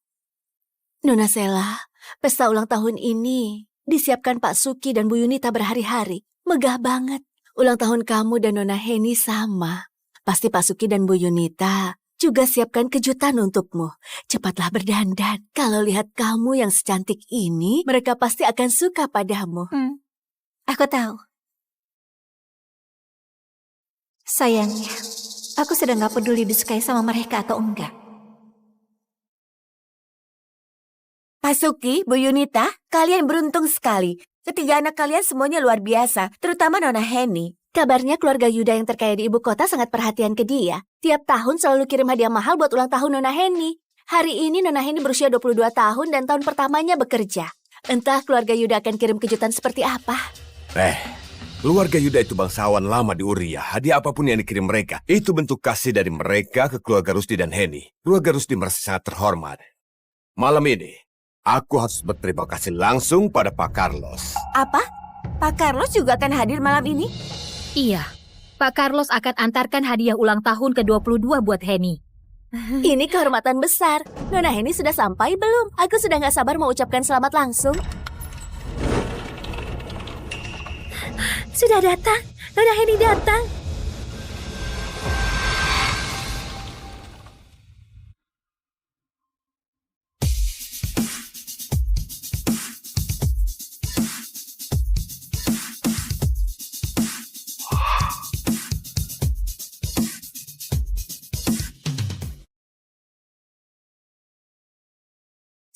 Speaker 3: Nona Sela, pesta ulang tahun ini disiapkan Pak Suki dan Bu Yunita berhari-hari. Megah banget. Ulang tahun kamu dan Nona Heni sama. Pasti Pak Suki dan Bu Yunita juga siapkan kejutan untukmu. Cepatlah berdandan. Kalau lihat kamu yang secantik ini, mereka pasti akan suka padamu.
Speaker 9: Aku tahu. Sayangnya, aku sudah gak peduli disukai sama mereka atau enggak.
Speaker 3: Pak Suki, Bu Yunita, kalian beruntung sekali. Ketiga anak kalian semuanya luar biasa, terutama Nona Heni. Kabarnya keluarga Yuda yang terkaya di ibu kota sangat perhatian ke dia. Tiap tahun selalu kirim hadiah mahal buat ulang tahun Nona Heni. Hari ini Nona Heni berusia 22 tahun dan tahun pertamanya bekerja. Entah keluarga Yuda akan kirim kejutan seperti apa.
Speaker 11: Keluarga Yuda itu bangsawan lama di Uria. Hadiah apapun yang dikirim mereka, itu bentuk kasih dari mereka ke keluarga Rusdi dan Heni. Keluarga Rusdi merasa sangat terhormat. Malam ini, aku harus berterima kasih langsung pada Pak Carlos.
Speaker 3: Apa? Pak Carlos juga akan hadir malam ini?
Speaker 15: Iya, Pak Carlos akan antarkan hadiah ulang tahun ke-22 buat Heni.
Speaker 3: Ini kehormatan besar. Nona Heni sudah sampai belum? Aku sudah gak sabar mau ucapkan selamat langsung.
Speaker 15: Sudah datang, Nona Heni datang.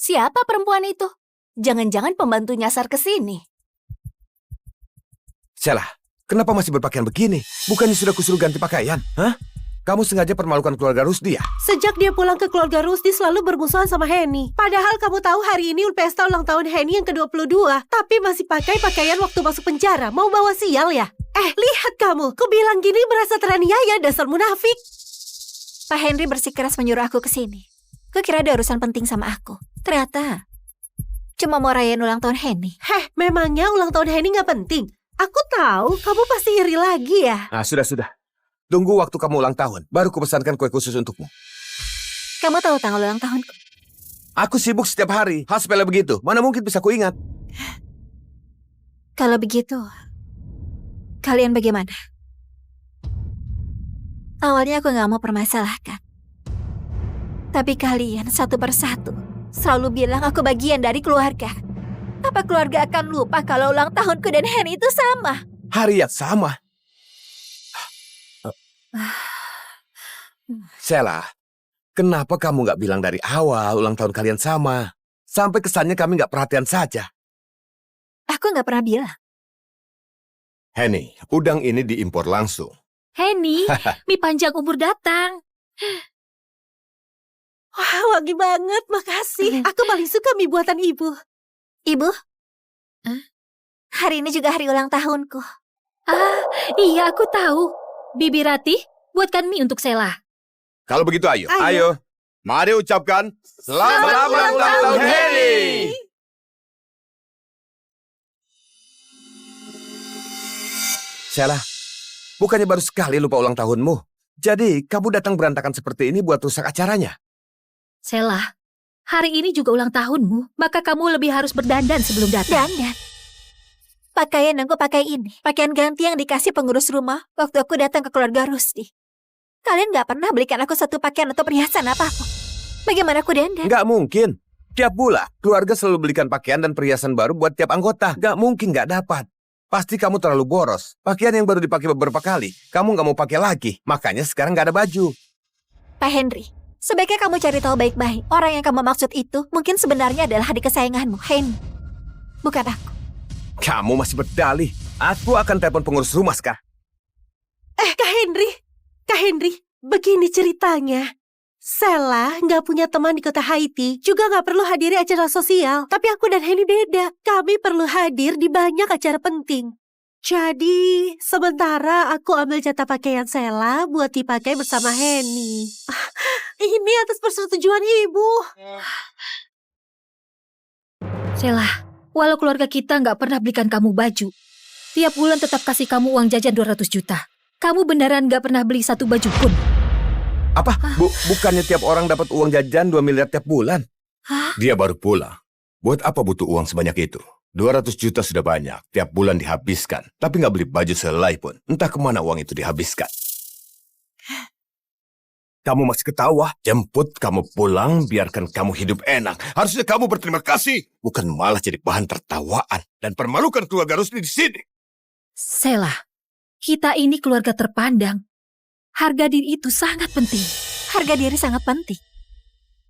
Speaker 3: Siapa perempuan itu? Jangan-jangan pembantu nyasar ke sini.
Speaker 11: Sela, kenapa masih berpakaian begini? Bukannya sudah kusuruh ganti pakaian? Hah? Kamu sengaja permalukan keluarga Rusdi ya?
Speaker 12: Sejak dia pulang ke keluarga Rusdi selalu bermusuhan sama Heni. Padahal kamu tahu hari ini pesta ulang tahun Heni yang ke-22. Tapi masih pakai pakaian waktu masuk penjara. Mau bawa sial ya? Lihat kamu. Kubilang gini merasa teraniaya, dasar munafik.
Speaker 9: Pak Henry bersikeras menyuruh aku ke sini. Kukira ada urusan penting sama aku. Ternyata cuma mau rayain ulang tahun Heni.
Speaker 12: Memangnya ulang tahun Heni gak penting? Aku tahu kamu pasti iri lagi ya.
Speaker 11: Sudah. Tunggu waktu kamu ulang tahun, baru kupesankan kue khusus untukmu.
Speaker 9: Kamu tahu tanggal ulang tahunku?
Speaker 11: Aku sibuk setiap hari, hal sepele begitu. Mana mungkin bisa kuingat?
Speaker 9: Kalau begitu, kalian bagaimana? Awalnya aku gak mau permasalahkan. Tapi kalian satu persatu selalu bilang aku bagian dari keluarga. Apa keluarga akan lupa kalau ulang tahunku dan Heni itu sama?
Speaker 11: Hari yang sama. Sela, kenapa kamu gak bilang dari awal ulang tahun kalian sama? Sampai kesannya kami nggak perhatian saja.
Speaker 9: Aku nggak pernah bilang.
Speaker 11: Henny, udang ini diimpor langsung.
Speaker 15: Henny, mie panjang umur datang.
Speaker 12: Wah, wangi banget, makasih. Aku paling suka mie buatan ibu.
Speaker 9: Ibu, hari ini juga hari ulang tahunku.
Speaker 15: Ah, iya aku tahu. Bibi Ratih, buatkan mie untuk Sela.
Speaker 11: Kalau begitu ayo. Mari ucapkan selamat ulang tahun Henny. Sela, bukannya baru sekali lupa ulang tahunmu. Jadi kamu datang berantakan seperti ini buat rusak acaranya.
Speaker 15: Sela, hari ini juga ulang tahunmu, maka kamu lebih harus berdandan sebelum datang.
Speaker 9: Dandan. Pakaian yang aku pakai ini, pakaian ganti yang dikasih pengurus rumah waktu aku datang ke keluarga Rusdi. Kalian gak pernah belikan aku satu pakaian atau perhiasan apapun. Bagaimana aku dandan?
Speaker 11: Nggak mungkin. Tiap bulan, keluarga selalu belikan pakaian dan perhiasan baru buat tiap anggota. Nggak mungkin nggak dapat. Pasti kamu terlalu boros. Pakaian yang baru dipakai beberapa kali, kamu nggak mau pakai lagi. Makanya sekarang nggak ada baju.
Speaker 9: Pak Henry, sebaiknya kamu cari tahu baik-baik. Orang yang kamu maksud itu mungkin sebenarnya adalah adik kesayanganmu, Henry. Bukan aku.
Speaker 11: Kamu masih berdalih. Aku akan telepon pengurus rumah sekarang.
Speaker 12: Kak Henry, begini ceritanya. Sela nggak punya teman di kota Haiti, juga nggak perlu hadiri acara sosial. Tapi aku dan Henny beda. Kami perlu hadir di banyak acara penting. Jadi, sementara aku ambil jatah pakaian Sela buat dipakai bersama Henny. Ini atas persetujuan ibu.
Speaker 15: Sela, walau keluarga kita nggak pernah belikan kamu baju, tiap bulan tetap kasih kamu uang jajan 200 juta. Kamu beneran nggak pernah beli satu baju pun.
Speaker 11: Apa? Bukannya tiap orang dapat uang jajan 2 miliar tiap bulan? Dia baru pulang. Buat apa butuh uang sebanyak itu? 200 juta sudah banyak. Tiap bulan dihabiskan. Tapi nggak beli baju sehelai pun. Entah kemana uang itu dihabiskan. Kamu masih ketawa? Jemput kamu pulang, biarkan kamu hidup enak. Harusnya kamu berterima kasih. Bukan malah jadi bahan tertawaan. Dan permalukan keluarga Rusdi di sini.
Speaker 15: Sela, kita ini keluarga terpandang. Harga diri itu sangat penting.
Speaker 9: Harga diri sangat penting.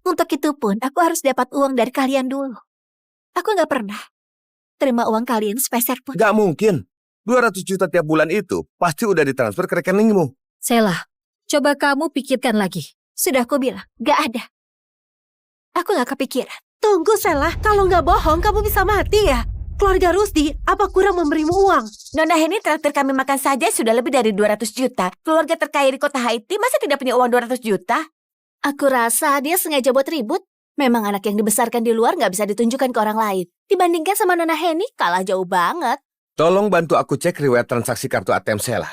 Speaker 9: Untuk itu pun, aku harus dapat uang dari kalian dulu. Aku nggak pernah terima uang kalian sepeser pun.
Speaker 11: Nggak mungkin. 200 juta tiap bulan itu pasti udah ditransfer ke rekeningmu.
Speaker 15: Sela, coba kamu pikirkan lagi.
Speaker 9: Sudah aku bilang, nggak ada. Aku nggak kepikiran.
Speaker 12: Tunggu Sela, kalau nggak bohong kamu bisa mati ya. Keluarga Rusdi, apa kurang memberimu uang?
Speaker 3: Nona Henny traktir kami makan saja sudah lebih dari 200 juta. Keluarga terkaya di kota Haiti masa tidak punya uang 200 juta?
Speaker 8: Aku rasa dia sengaja buat ribut. Memang anak yang dibesarkan di luar nggak bisa ditunjukkan ke orang lain. Dibandingkan sama Nona Henny, kalah jauh banget.
Speaker 11: Tolong bantu aku cek riwayat transaksi kartu ATM Sela.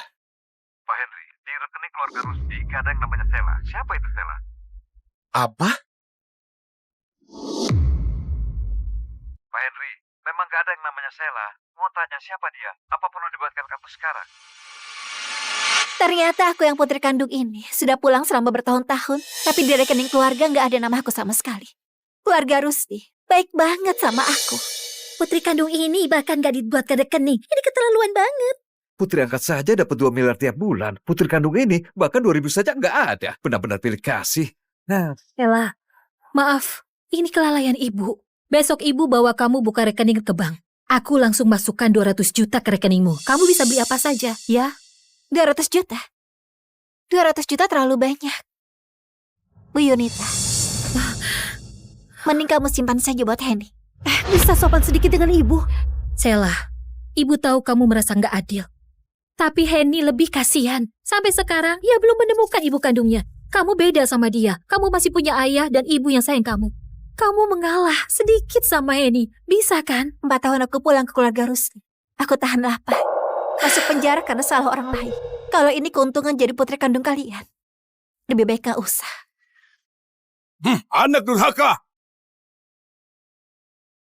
Speaker 14: Pak Henry, di rekening keluarga Rusdi nggak ada yang namanya Sela. Siapa itu Sela?
Speaker 11: Apa?
Speaker 14: Pak Henry, memang nggak ada yang namanya Sela. Mau tanya siapa dia? Apa perlu dibuatkan kartu sekarang?
Speaker 9: Ternyata aku yang putri kandung ini sudah pulang selama bertahun-tahun, tapi di rekening keluarga nggak ada nama aku sama sekali. Keluarga Rusdi baik banget sama aku.
Speaker 15: Putri kandung ini bahkan gak dibuatkan rekening. Ini keterlaluan banget.
Speaker 13: Putri angkat saja dapat 2 miliar tiap bulan. Putri kandung ini bahkan 2.000 saja nggak ada. Benar-benar pilih kasih. Nah,
Speaker 15: Sela, maaf, ini kelalaian ibu. Besok ibu bawa kamu buka rekening ke bank. Aku langsung masukkan 200 juta ke rekeningmu. Kamu bisa beli apa saja, ya?
Speaker 9: 200 juta? 200 juta terlalu banyak. Bu Yunita, mending kamu simpan saja buat Henny.
Speaker 12: Bisa sopan sedikit dengan ibu.
Speaker 15: Sela, ibu tahu kamu merasa nggak adil. Tapi Henny lebih kasihan. Sampai sekarang, ia belum menemukan ibu kandungnya. Kamu beda sama dia. Kamu masih punya ayah dan ibu yang sayang kamu. Kamu mengalah sedikit sama Henny. Bisa kan?
Speaker 9: 4 tahun aku pulang ke keluarga Rusdi. Aku tahan lapar. Masuk penjara karena salah orang lain. Kalau ini keuntungan jadi putri kandung kalian, lebih baik gak usah.
Speaker 11: Anak durhaka!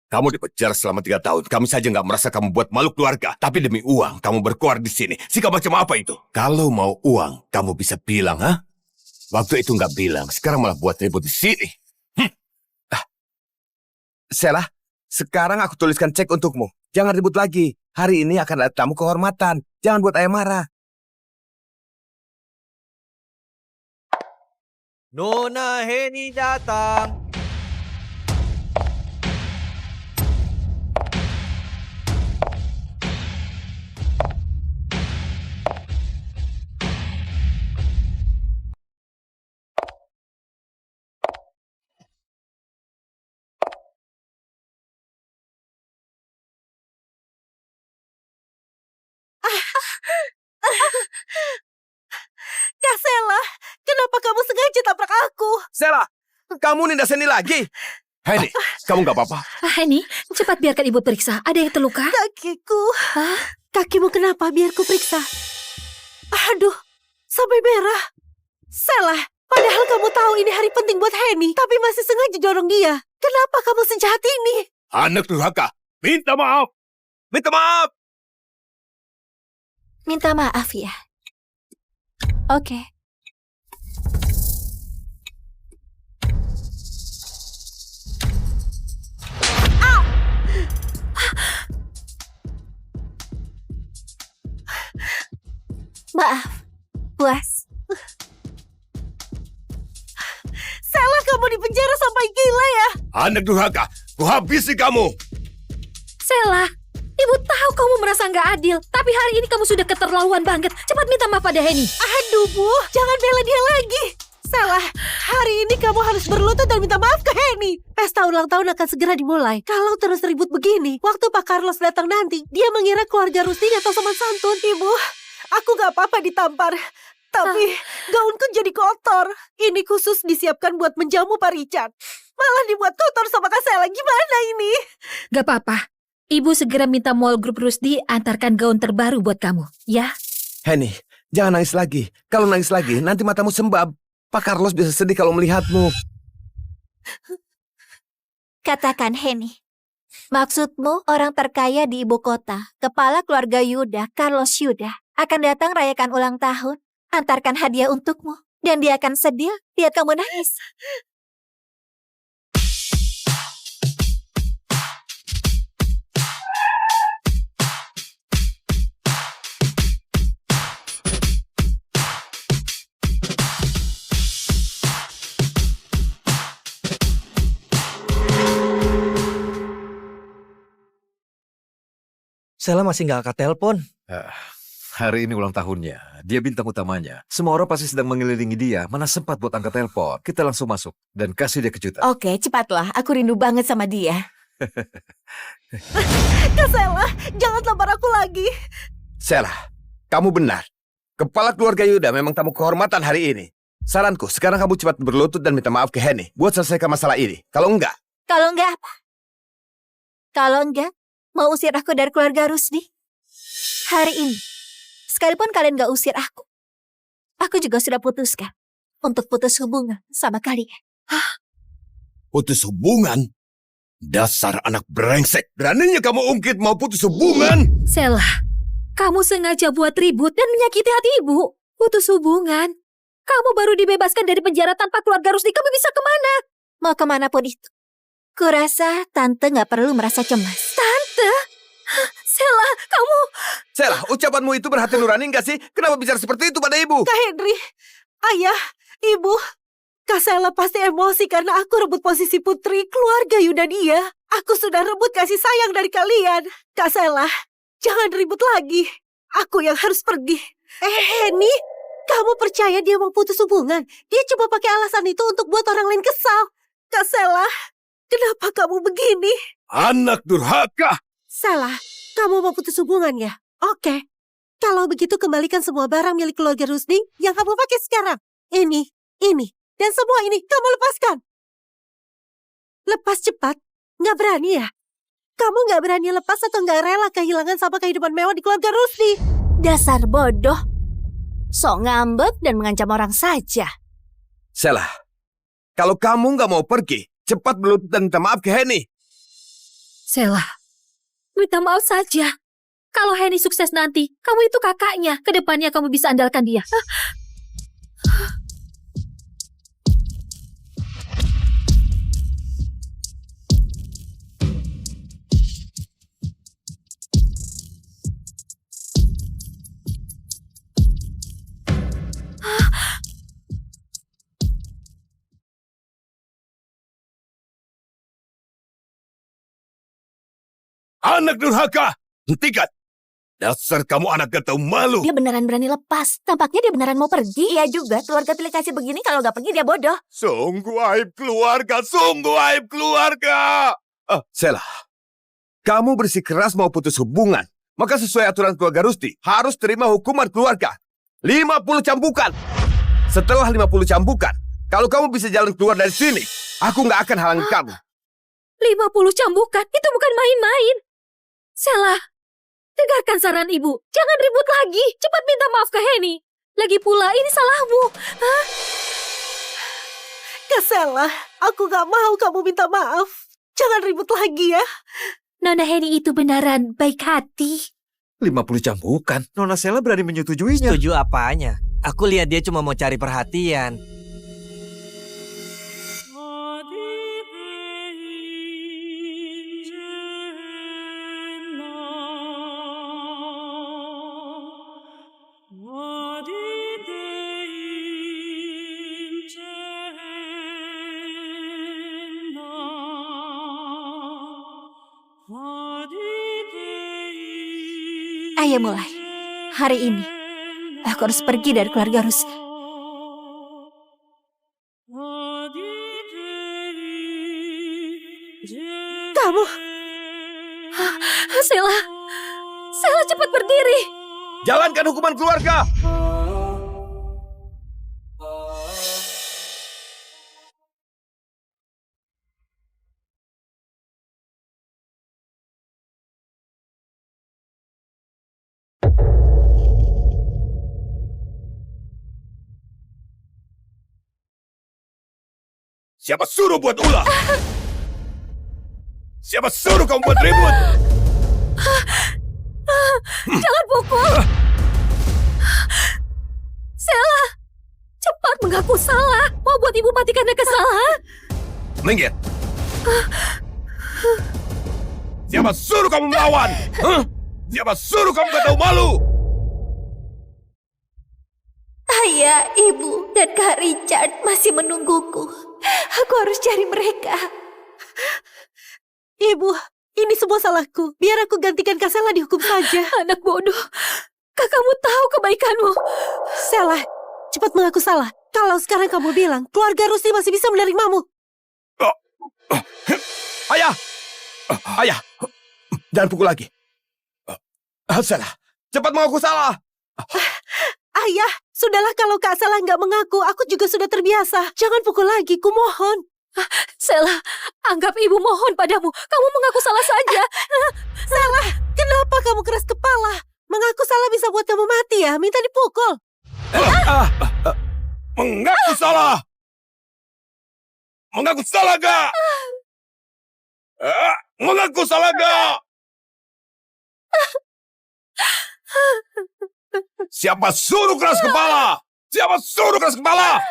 Speaker 11: Kamu dipenjara selama 3 tahun. Kami saja nggak merasa kamu buat malu keluarga. Tapi demi uang, kamu berkuar di sini. Sikap macam apa itu? Kalau mau uang, kamu bisa bilang, ha? Waktu itu nggak bilang. Sekarang malah buat ribut di sini. Sela, sekarang aku tuliskan cek untukmu. Jangan ribut lagi. Hari ini akan ada tamu kehormatan. Jangan buat ayah marah.
Speaker 10: Nona Henny datang.
Speaker 11: Sela, kamu nindas Henny lagi? Henny, kamu nggak apa-apa?
Speaker 15: Henny, cepat biarkan ibu periksa. Ada yang terluka?
Speaker 12: Kakiku. Kakimu kenapa? Biar ku periksa. Aduh, sampai merah. Sela, padahal kamu tahu ini hari penting buat Henny, tapi masih sengaja dorong dia. Kenapa kamu sejahat ini?
Speaker 11: Anak durhaka, minta maaf. Minta maaf.
Speaker 9: Minta maaf ya. Oke. Maaf, puas.
Speaker 12: Sela, kamu di penjara sampai gila ya?
Speaker 11: Anak durhaka, ku habisi kamu.
Speaker 15: Sela, ibu tahu kamu merasa nggak adil, tapi hari ini kamu sudah keterlaluan banget. Cepat minta maaf pada Henny.
Speaker 12: Aduh, Bu, jangan bela dia lagi. Sela, hari ini kamu harus berlutut dan minta maaf ke Henny. Pesta ulang tahun akan segera dimulai. Kalau terus ribut begini, waktu Pak Carlos datang nanti, dia mengira keluarga Rusty atau sopan santun. Ibu, aku gak apa-apa ditampar. Tapi gaunku jadi kotor. Ini khusus disiapkan buat menjamu Pak Richard. Malah dibuat kotor sama Kak Sela. Gimana ini?
Speaker 15: Gak apa-apa. Ibu segera minta mall grup Rusty antarkan gaun terbaru buat kamu, ya?
Speaker 11: Henny, jangan nangis lagi. Kalau nangis lagi, nanti matamu sembab. Pak Carlos bisa sedih kalau melihatmu.
Speaker 9: Katakan Henny. Maksudmu orang terkaya di ibu kota, kepala keluarga Yuda, Carlos Yuda, akan datang rayakan ulang tahun, antarkan hadiah untukmu, dan dia akan sedih lihat kamu nangis.
Speaker 10: Sela masih nggak angkat telepon.
Speaker 13: Hari ini ulang tahunnya. Dia bintang utamanya. Semua orang pasti sedang mengelilingi dia. Mana sempat buat angkat telepon. Kita langsung masuk dan kasih dia kejutan.
Speaker 3: Oke, cepatlah. Aku rindu banget sama dia.
Speaker 12: Kak Sela, jangan tampar aku lagi.
Speaker 11: Sela, kamu benar. Kepala keluarga Yuda memang tamu kehormatan hari ini. Saranku, sekarang kamu cepat berlutut dan minta maaf ke Henny buat selesaikan masalah ini. Kalau enggak...
Speaker 9: Kalau enggak apa? Kalau enggak, mau usir aku dari keluarga Rusty? Hari ini, sekalipun kalian gak usir aku juga sudah putuskan untuk putus hubungan sama kalian.
Speaker 11: Putus hubungan? Dasar anak brengsek. Beraninya kamu ungkit mau putus hubungan?
Speaker 15: Sela, kamu sengaja buat ribut dan menyakiti hati ibu. Putus hubungan. Kamu baru dibebaskan dari penjara tanpa keluarga Rusty. Kamu bisa kemana?
Speaker 9: Mau kemanapun itu. Kurasa Tante gak perlu merasa cemas.
Speaker 15: Tante? Sela, kamu...
Speaker 11: Sela, ucapanmu itu berhati nurani enggak sih? Kenapa bicara seperti itu pada ibu?
Speaker 12: Kak Henry, ayah, ibu, Kak Sela pasti emosi karena aku rebut posisi putri keluarga Yuda dia. Aku sudah rebut kasih sayang dari kalian. Kak Sela, jangan ribut lagi. Aku yang harus pergi. Henny, kamu percaya dia mau putus hubungan? Dia coba pakai alasan itu untuk buat orang lain kesal. Kak Sela, kenapa kamu begini?
Speaker 11: Anak durhaka!
Speaker 12: Salah, kamu mau putus hubungan ya? Oke. Kalau begitu kembalikan semua barang milik keluarga Rusty yang kamu pakai sekarang. Ini, dan semua ini kamu lepaskan. Lepas cepat. Nggak berani ya? Kamu nggak berani lepas atau nggak rela kehilangan sama kehidupan mewah di keluarga Rusty?
Speaker 8: Dasar bodoh. Sok ngambek dan mengancam orang saja.
Speaker 11: Sela, kalau kamu nggak mau pergi, cepat berlutut dan minta maaf ke Henny.
Speaker 15: Sela, minta maaf saja. Kalau Henny sukses nanti, kamu itu kakaknya. Kedepannya kamu bisa andalkan dia.
Speaker 11: Anak durhaka, hentikan. Dasar kamu anak gak tahu malu.
Speaker 8: Dia beneran berani lepas. Tampaknya dia beneran mau pergi. Iya juga, keluarga pilih kasih begini kalau nggak pergi dia bodoh.
Speaker 11: Sungguh aib keluarga, sungguh aib keluarga. Sela, kamu bersikeras mau putus hubungan. Maka sesuai aturan keluarga Rusty, harus terima hukuman keluarga. 50 cambukan. Setelah 50 cambukan, Kalau kamu bisa jalan keluar dari sini, aku nggak akan halangi kamu.
Speaker 15: 50 cambukan, itu bukan main-main. Sela, dengarkan saran ibu. Jangan ribut lagi. Cepat minta maaf ke Henny. Lagi pula, ini salahmu. Hah?
Speaker 12: Kak Sela, aku gak mau kamu minta maaf. Jangan ribut lagi ya.
Speaker 15: Nona Henny itu beneran baik hati.
Speaker 13: 50 cambukan. Nona Sela berani menyetujuinya.
Speaker 10: Setuju apanya? Aku lihat dia cuma mau cari perhatian.
Speaker 9: Ayo mulai. Hari ini, aku harus pergi dari keluarga Ruski.
Speaker 12: Kamu...
Speaker 15: Sela, Sela cepat berdiri.
Speaker 11: Jalankan hukuman keluarga. Siapa suruh buat ulah? Siapa suruh kamu buat ribut?
Speaker 15: Jangan pukul. Sela, cepat mengaku salah. Mau buat ibu mati karena kesalahan.
Speaker 11: Minggir. Siapa suruh kamu melawan? Siapa suruh kamu gak tahu malu?
Speaker 9: Ayah, ibu, dan Kak Richard masih menungguku. Aku harus cari mereka.
Speaker 12: Ibu, ini semua salahku. Biar aku gantikan Kak Sela dihukum saja.
Speaker 15: Anak bodoh. Kakakmu tahu kebaikanmu.
Speaker 12: Sela, cepat mengaku salah. Kalau sekarang kamu bilang, keluarga Rusdi masih bisa menerimamu.
Speaker 11: Ayah! Ayah! Jangan pukul lagi. Sela, cepat mengaku salah.
Speaker 12: Ayah, sudahlah kalau Kak Sela nggak mengaku, aku juga sudah terbiasa. Jangan pukul lagi, kumohon.
Speaker 15: Sela, anggap ibu mohon padamu. Kamu mengaku salah saja.
Speaker 12: Sela, kenapa kamu keras kepala? Mengaku salah bisa buat kamu mati ya? Minta dipukul.
Speaker 11: Mengaku salah. Mengaku salah gak? Mengaku salah gak? Siapa suruh keras kepala? Siapa suruh keras kepala?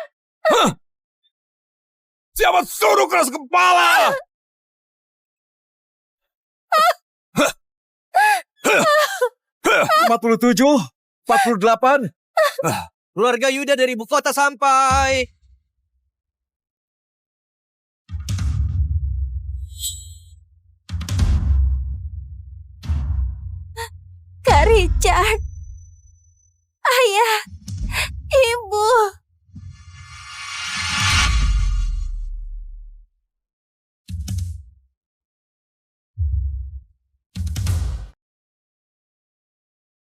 Speaker 11: Siapa suruh keras kepala?
Speaker 10: 47, 48. Keluarga Yuda dari ibu kota sampai.
Speaker 9: Kak Richard. Ayah. Ibu.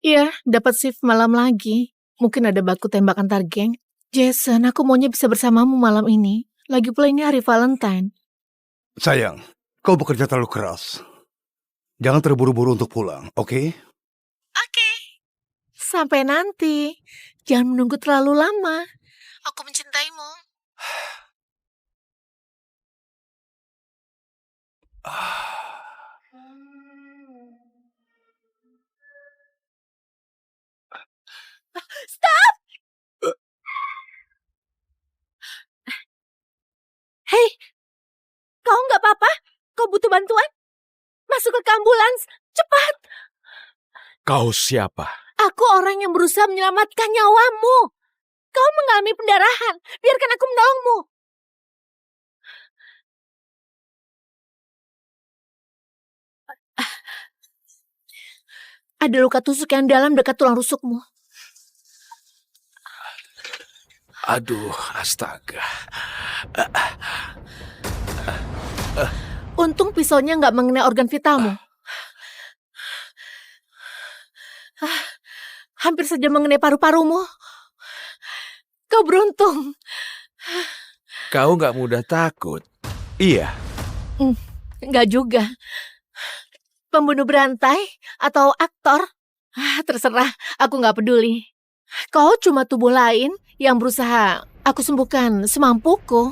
Speaker 16: Iya, dapat shift malam lagi. Mungkin ada baku tembak antar geng. Jason, aku maunya bisa bersamamu malam ini. Lagi pula ini hari Valentine.
Speaker 5: Sayang, kau bekerja terlalu keras. Jangan terburu-buru untuk pulang, oke?
Speaker 16: Oke. Sampai nanti. Jangan menunggu terlalu lama. Aku mencintaimu.
Speaker 12: Stop! Hei, kau nggak apa-apa? Kau butuh bantuan? Masuk ke ambulans, cepat!
Speaker 11: Kau siapa?
Speaker 12: Aku orang yang berusaha menyelamatkan nyawamu. Kau mengalami pendarahan, biarkan aku menolongmu.
Speaker 16: Ada luka tusuk yang dalam dekat tulang rusukmu.
Speaker 11: Aduh, astaga.
Speaker 16: Untung pisaunya nggak mengenai organ vitalmu. Hampir saja mengenai paru-parumu. Kau beruntung.
Speaker 11: Kau nggak mudah takut. Iya.
Speaker 16: Nggak juga. Pembunuh berantai atau aktor? Terserah, aku nggak peduli. Kau cuma tubuh lain yang berusaha aku sembuhkan semampuku.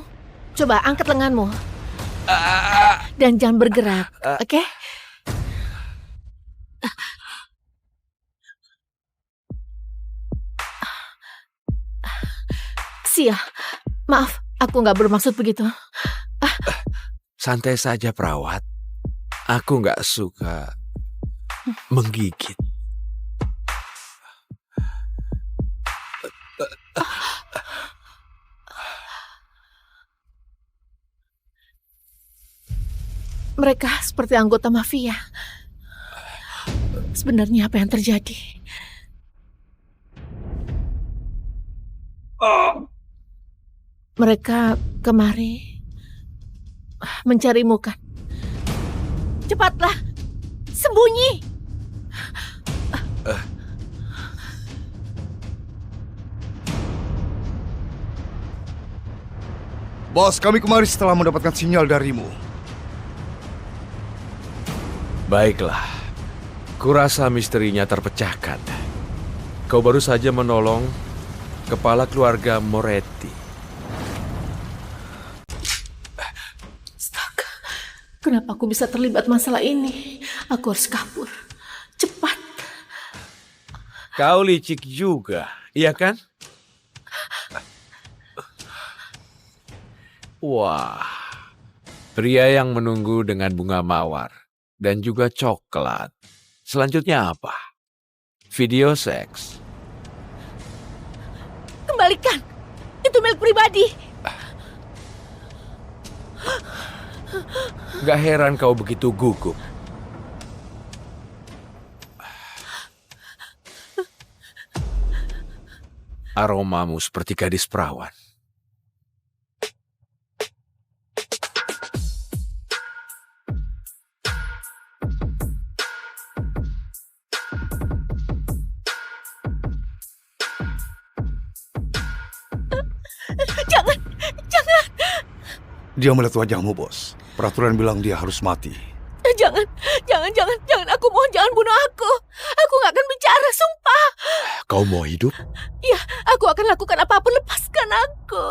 Speaker 16: Coba angkat lenganmu. Dan jangan bergerak, oke? Sia, maaf, aku nggak bermaksud begitu.
Speaker 11: Santai saja, perawat. Aku nggak suka menggigit.
Speaker 16: Mereka seperti anggota mafia. Sebenarnya apa yang terjadi? Mereka kemari mencarimu kan? Cepatlah, sembunyi!
Speaker 17: Bos, kami kemari setelah mendapatkan sinyal darimu.
Speaker 11: Baiklah, kurasa misterinya terpecahkan. Kau baru saja menolong kepala keluarga Moretti.
Speaker 16: Astaga, kenapa aku bisa terlibat masalah ini? Aku harus kabur. Cepat.
Speaker 11: Kau licik juga, iya kan? Wah, pria yang menunggu dengan bunga mawar dan juga coklat. Selanjutnya apa? Video seks.
Speaker 16: Kembalikan. Itu milik pribadi.
Speaker 11: Gak heran kau begitu gugup. Aromamu seperti gadis perawan.
Speaker 16: Jangan, jangan,
Speaker 17: Dia melihat wajahmu, bos. Peraturan bilang dia harus mati.
Speaker 16: jangan, jangan. Aku mohon jangan bunuh aku. Aku nggak akan bicara, sumpah.
Speaker 11: Kau mau hidup?
Speaker 16: Ya, aku akan lakukan apapun, lepaskan aku.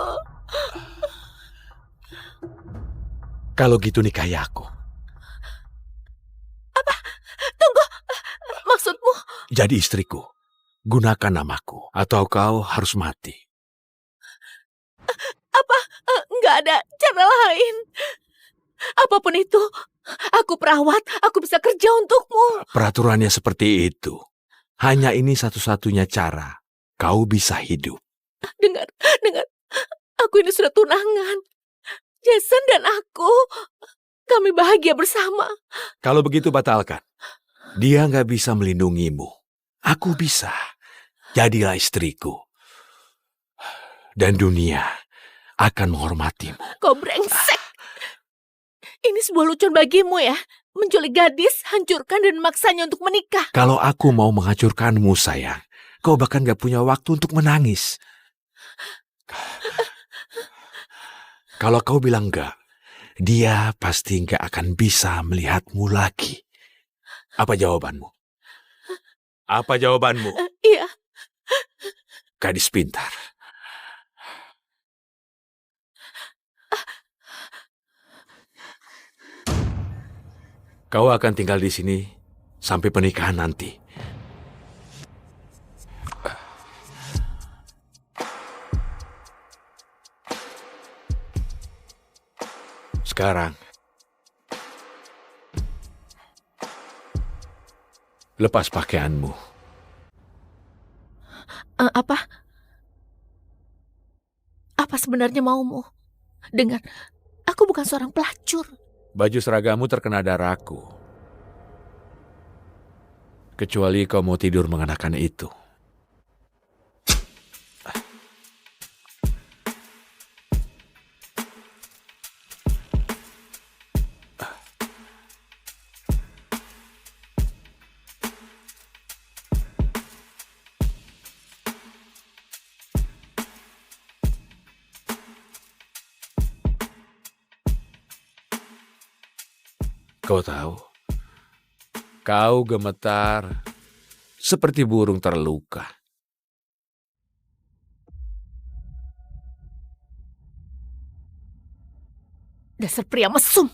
Speaker 11: Kalau gitu nikahi aku.
Speaker 16: Apa? Tunggu, maksudmu?
Speaker 11: Jadi istriku. Gunakan namaku, atau kau harus mati.
Speaker 16: Apa? Nggak ada cara lain. Apapun itu, aku perawat, aku bisa kerja untukmu.
Speaker 11: Peraturannya seperti itu. Hanya ini satu-satunya cara kau bisa hidup.
Speaker 16: Dengar, aku ini sudah tunangan. Jason dan aku, kami bahagia bersama.
Speaker 11: Kalau begitu batalkan. Dia nggak bisa melindungimu. Aku bisa. Jadilah istriku. Dan dunia akan menghormatimu.
Speaker 16: Kau brengsek. Ini sebuah lucuan bagimu ya. Menculik gadis, hancurkan dan memaksanya untuk menikah.
Speaker 11: Kalau aku mau menghancurkanmu, sayang, kau bahkan gak punya waktu untuk menangis. Kalau kau bilang enggak, dia pasti gak akan bisa melihatmu lagi. Apa jawabanmu? Apa jawabanmu?
Speaker 16: Iya.
Speaker 11: Gadis pintar. Kau akan tinggal di sini sampai pernikahan nanti. Sekarang, lepas pakaianmu.
Speaker 16: Apa? Apa sebenarnya maumu? Dengar, aku bukan seorang pelacur.
Speaker 11: Baju seragamu terkena darahku. Kecuali kau mau tidur mengenakan itu.
Speaker 18: Kau tahu, kau gemetar seperti burung terluka.
Speaker 16: Dasar pria mesum.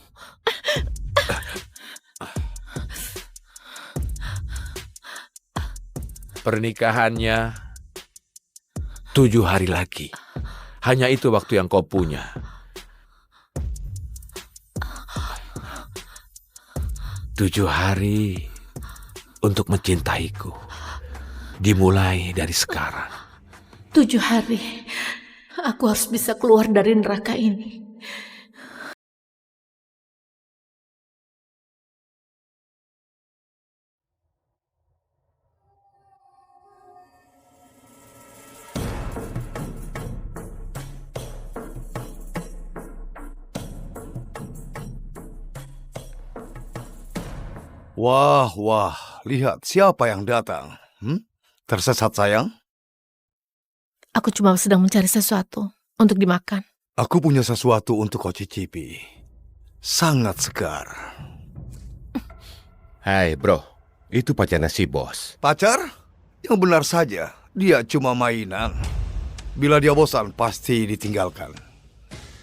Speaker 18: Pernikahannya 7 hari lagi. Hanya itu waktu yang kau punya. 7 hari untuk mencintaiku. Dimulai dari sekarang.
Speaker 16: 7 hari. Aku harus bisa keluar dari neraka ini.
Speaker 17: Wah, lihat siapa yang datang. Tersesat sayang?
Speaker 16: Aku cuma sedang mencari sesuatu untuk dimakan.
Speaker 17: Aku punya sesuatu untuk kau cicipi. Sangat segar.
Speaker 11: Hai bro, itu pacarnya si bos.
Speaker 17: Pacar? Yang benar saja, dia cuma mainan. Bila dia bosan, pasti ditinggalkan.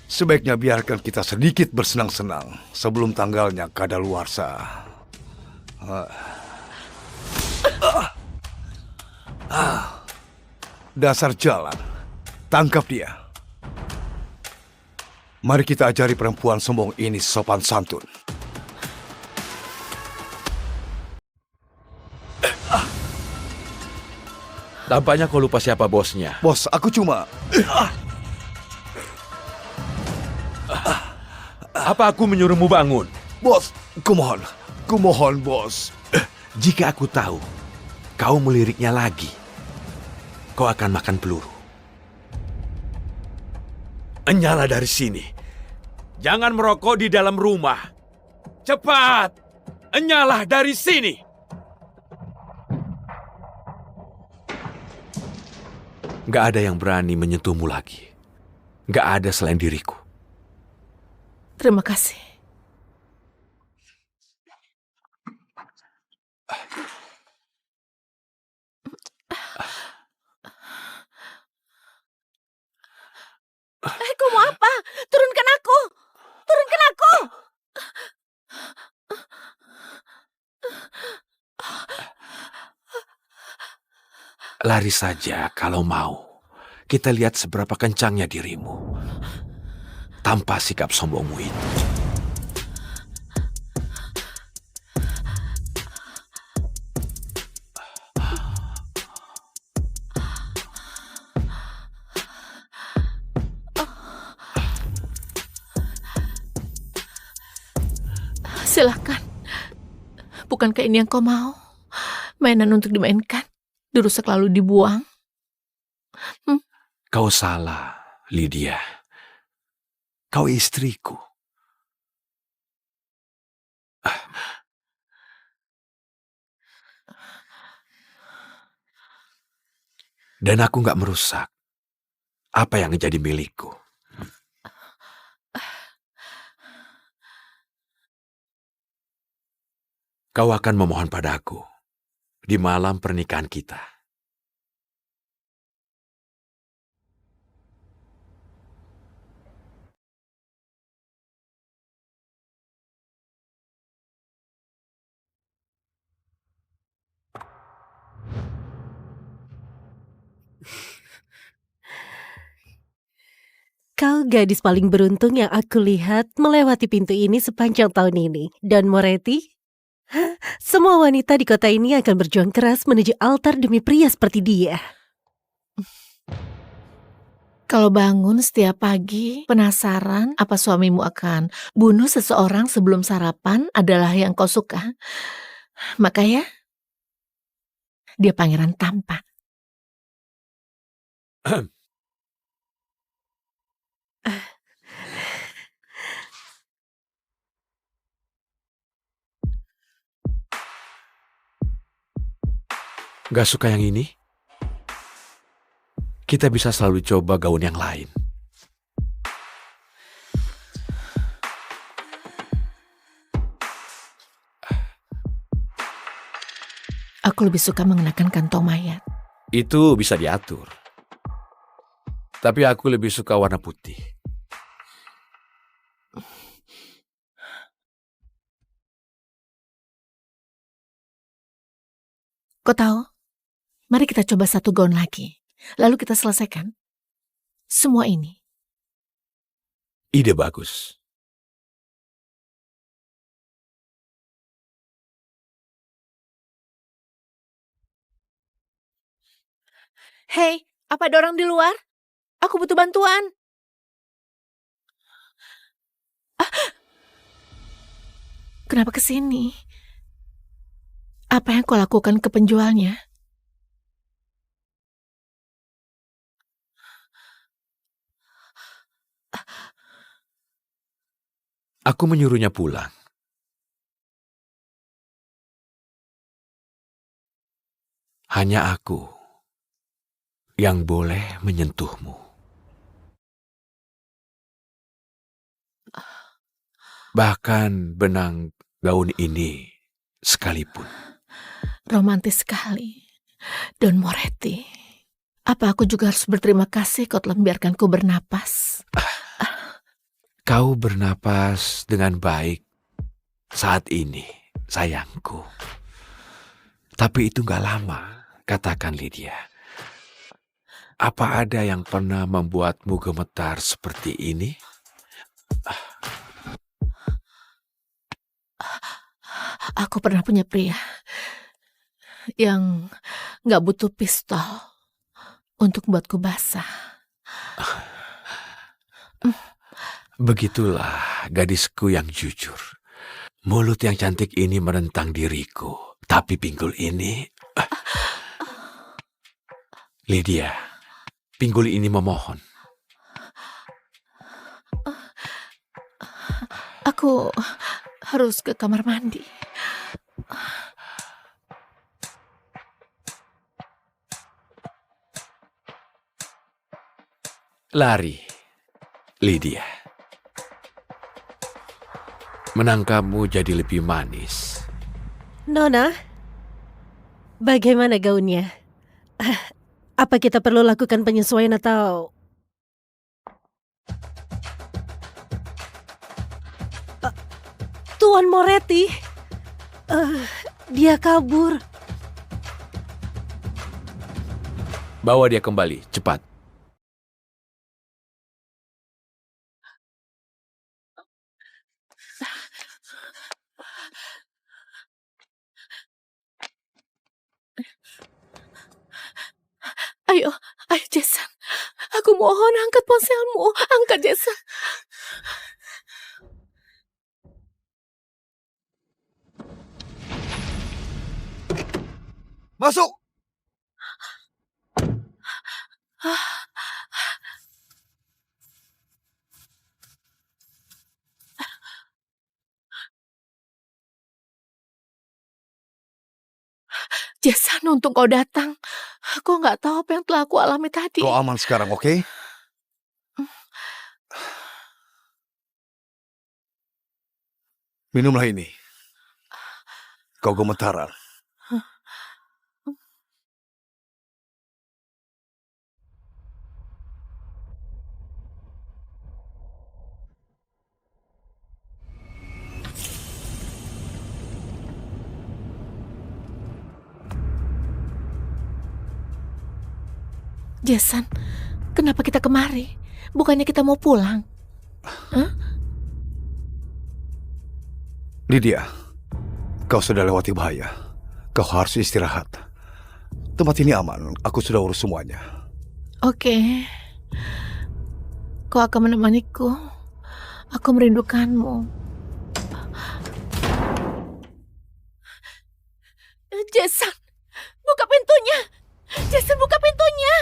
Speaker 17: Sebaiknya biarkan kita sedikit bersenang-senang sebelum tanggalnya kadaluarsa. Dasar jalan. Tangkap dia. Mari kita ajari perempuan sombong ini sopan santun.
Speaker 18: Tampaknya kau lupa siapa bosnya.
Speaker 17: Bos, aku cuma...
Speaker 18: Apa aku menyuruhmu bangun?
Speaker 17: Bos, kumohon bos.
Speaker 18: Jika aku tahu kau meliriknya lagi, kau akan makan peluru. Enyala dari sini. Jangan merokok di dalam rumah. Cepat! Enyala dari sini! Gak ada yang berani menyentuhmu lagi. Gak ada selain diriku.
Speaker 16: Terima kasih. Kau mau apa? Turunkan aku! Turunkan aku!
Speaker 18: Lari saja kalau mau. Kita lihat seberapa kencangnya dirimu. Tanpa sikap sombongmu itu.
Speaker 16: Silakan. Bukankah ini yang kau mau? Mainan untuk dimainkan, dirusak lalu dibuang.
Speaker 18: Kau salah, Lydia. Kau istriku. Dan aku gak merusak apa yang jadi milikku. Kau akan memohon padaku di malam pernikahan kita.
Speaker 12: Kau gadis paling beruntung yang aku lihat melewati pintu ini sepanjang tahun ini. Dan Moretti, semua wanita di kota ini akan berjuang keras menuju altar demi pria seperti dia.
Speaker 16: Kalau bangun setiap pagi, penasaran apa suamimu akan bunuh seseorang sebelum sarapan adalah yang kau suka. Makanya, dia pangeran tampan.
Speaker 18: Gak suka yang ini? Kita bisa selalu coba gaun yang lain.
Speaker 16: aku lebih suka mengenakan kantong mayat.
Speaker 18: Itu bisa diatur. Tapi aku lebih suka warna putih.
Speaker 16: Kau tahu? Mari kita coba satu gaun lagi. Lalu kita selesaikan semua ini.
Speaker 18: Ide bagus.
Speaker 16: Hei, apa ada orang di luar? Aku butuh bantuan. Kenapa ke sini? Apa yang kau lakukan ke penjualnya?
Speaker 18: Aku menyuruhnya pulang. Hanya aku yang boleh menyentuhmu. Bahkan benang gaun ini sekalipun.
Speaker 16: Romantis sekali. Don Moretti. Apa aku juga harus berterima kasih kau telah membiarkanku bernapas?
Speaker 18: Kau bernapas dengan baik saat ini, sayangku. Tapi itu gak lama, katakan Lydia. Apa ada yang pernah membuatmu gemetar seperti ini?
Speaker 16: Aku pernah punya pria yang gak butuh pistol untuk membuatku basah.
Speaker 18: Begitulah gadisku yang jujur. Mulut yang cantik ini menentang diriku. Tapi pinggul ini... Lydia, pinggul ini memohon.
Speaker 16: Aku harus ke kamar mandi.
Speaker 18: Lari, Lydia. Menangkapmu jadi lebih manis.
Speaker 12: Nona, bagaimana gaunnya? Apa kita perlu lakukan penyesuaian atau... Tuan Moretti, dia kabur.
Speaker 18: Bawa dia kembali, cepat.
Speaker 16: Ayo Jason. Aku mohon angkat ponselmu. Angkat Jason.
Speaker 17: Masuk!
Speaker 16: Jason, untung kau datang. Aku nggak tahu apa yang telah aku alami tadi.
Speaker 17: Kau aman sekarang, oke? Minumlah ini. Kau gemetaran.
Speaker 16: Jason, kenapa kita kemari? Bukannya kita mau pulang? Hah?
Speaker 17: Lydia, kau sudah lewati bahaya. Kau harus istirahat. Tempat ini aman. Aku sudah urus semuanya.
Speaker 16: Oke. Kau akan menemaniku. Aku merindukanmu. Jason, buka pintunya. Jason, buka pintunya.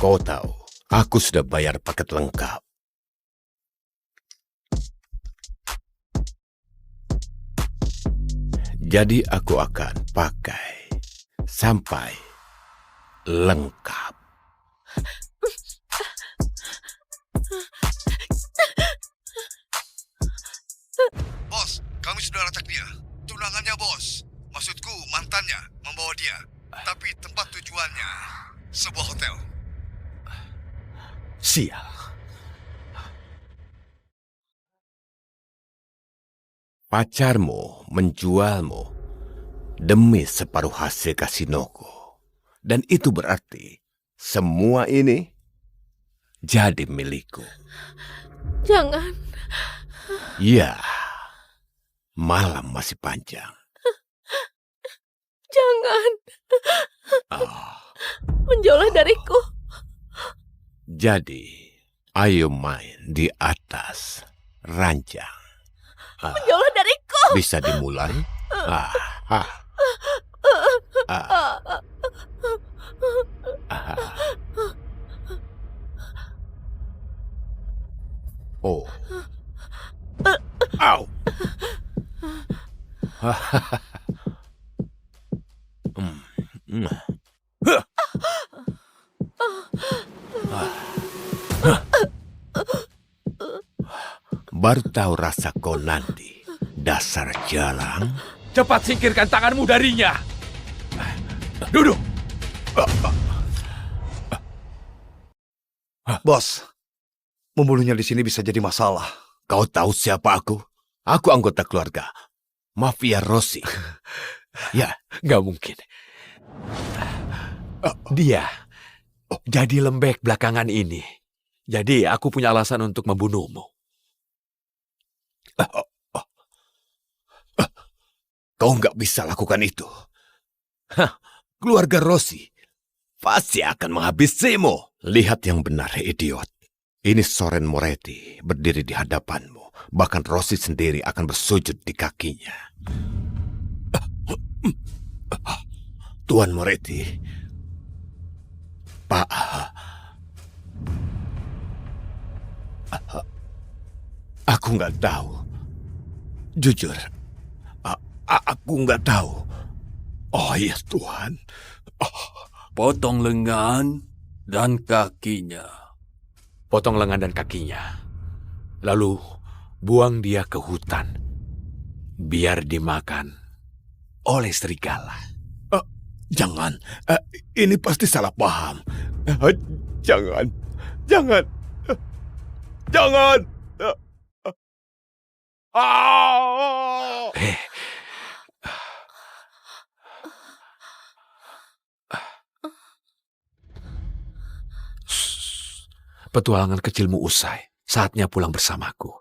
Speaker 11: Kau tahu, aku sudah bayar paket lengkap. Jadi aku akan pakai sampai lengkap.
Speaker 18: Sial.
Speaker 11: Pacarmu menjualmu demi separuh hasil kasinoku. Dan itu berarti semua ini jadi milikku.
Speaker 9: Jangan.
Speaker 11: Ya, malam masih panjang.
Speaker 9: Jangan. Menjauhlah dariku.
Speaker 11: Jadi, ayo main di atas ranjang.
Speaker 9: Menjauhlah dariku.
Speaker 11: Bisa dimulai? Oh. Au. Baru tahu rasa kau nanti, dasar jalang.
Speaker 18: Cepat singkirkan tanganmu darinya. Duduk.
Speaker 17: Bos, membunuhnya di sini bisa jadi masalah.
Speaker 11: Kau tahu siapa aku? Aku anggota keluarga Mafia Rossi.
Speaker 18: Ya, nggak mungkin. Dia jadi lembek belakangan ini. Jadi aku punya alasan untuk membunuhmu.
Speaker 11: Kau nggak bisa lakukan itu. Keluarga Rossi pasti akan menghabisimu. Lihat yang benar, idiot. Ini Soren Moretti berdiri di hadapanmu. Bahkan Rossi sendiri akan bersujud di kakinya. Tuan Moretti. Pak. Aku nggak tahu. Jujur. Aku nggak tahu. Oh iya Tuhan.
Speaker 18: Potong lengan dan kakinya. Potong lengan dan kakinya. Lalu buang dia ke hutan. Biar dimakan oleh serigala.
Speaker 11: Jangan. Ini pasti salah paham. Jangan. Jangan. Jangan.
Speaker 18: Petualangan kecilmu usai. Saatnya pulang bersamaku.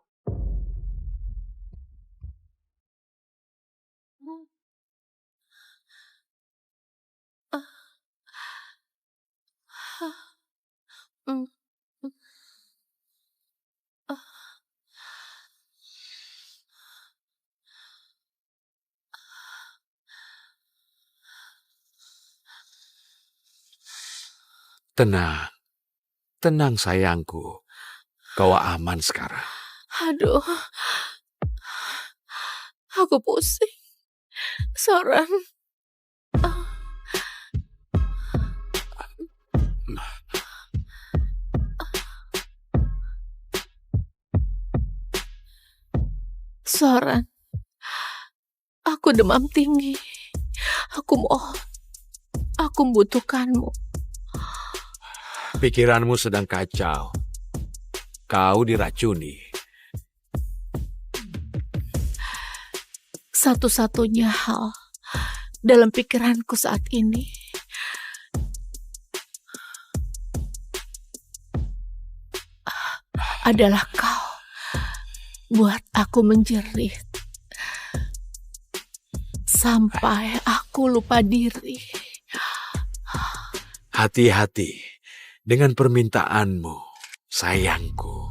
Speaker 18: Tenang. Tenang sayangku. Kau aman sekarang.
Speaker 9: Aduh. Aku pusing. Soren. Soren. Aku demam tinggi. Aku mohon. Aku membutuhkanmu.
Speaker 18: Pikiranmu sedang kacau. Kau diracuni.
Speaker 16: Satu-satunya hal dalam pikiranku saat ini adalah kau. Buat aku menjerit sampai aku lupa diri.
Speaker 18: Hati-hati dengan permintaanmu, sayangku.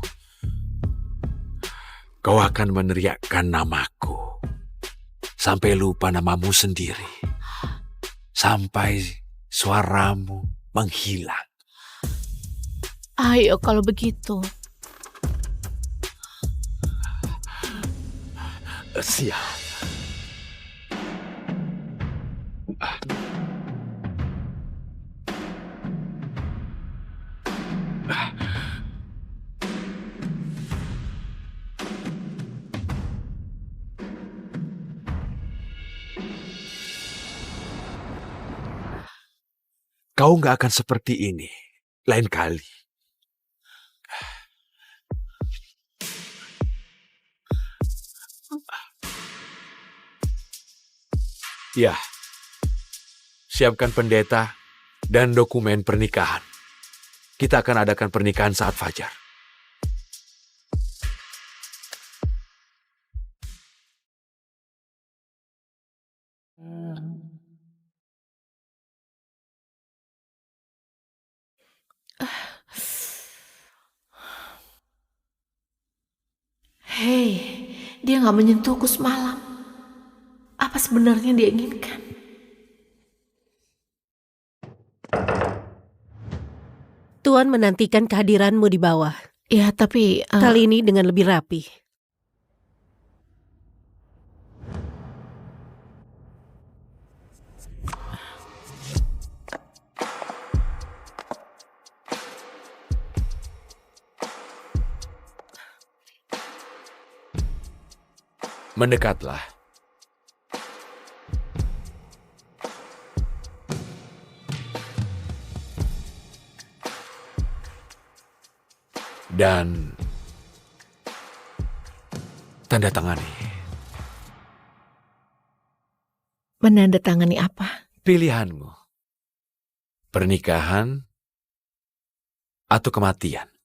Speaker 18: Kau akan meneriakkan namaku sampai lupa namamu sendiri. Sampai suaramu menghilang.
Speaker 16: Ayo kalau begitu.
Speaker 18: Siap. Kau nggak akan seperti ini lain kali. Ya, siapkan pendeta dan dokumen pernikahan. Kita akan adakan pernikahan saat fajar.
Speaker 16: Hei, dia nggak menyentuhku semalam. Apa sebenarnya dia inginkan?
Speaker 12: Tuan menantikan kehadiranmu di bawah.
Speaker 16: Ya, tapi...
Speaker 12: Kali ini dengan lebih rapi.
Speaker 18: Mendekatlah. Dan tanda tangani.
Speaker 16: Menandatangani apa?
Speaker 18: Pilihanmu. Pernikahan atau kematian.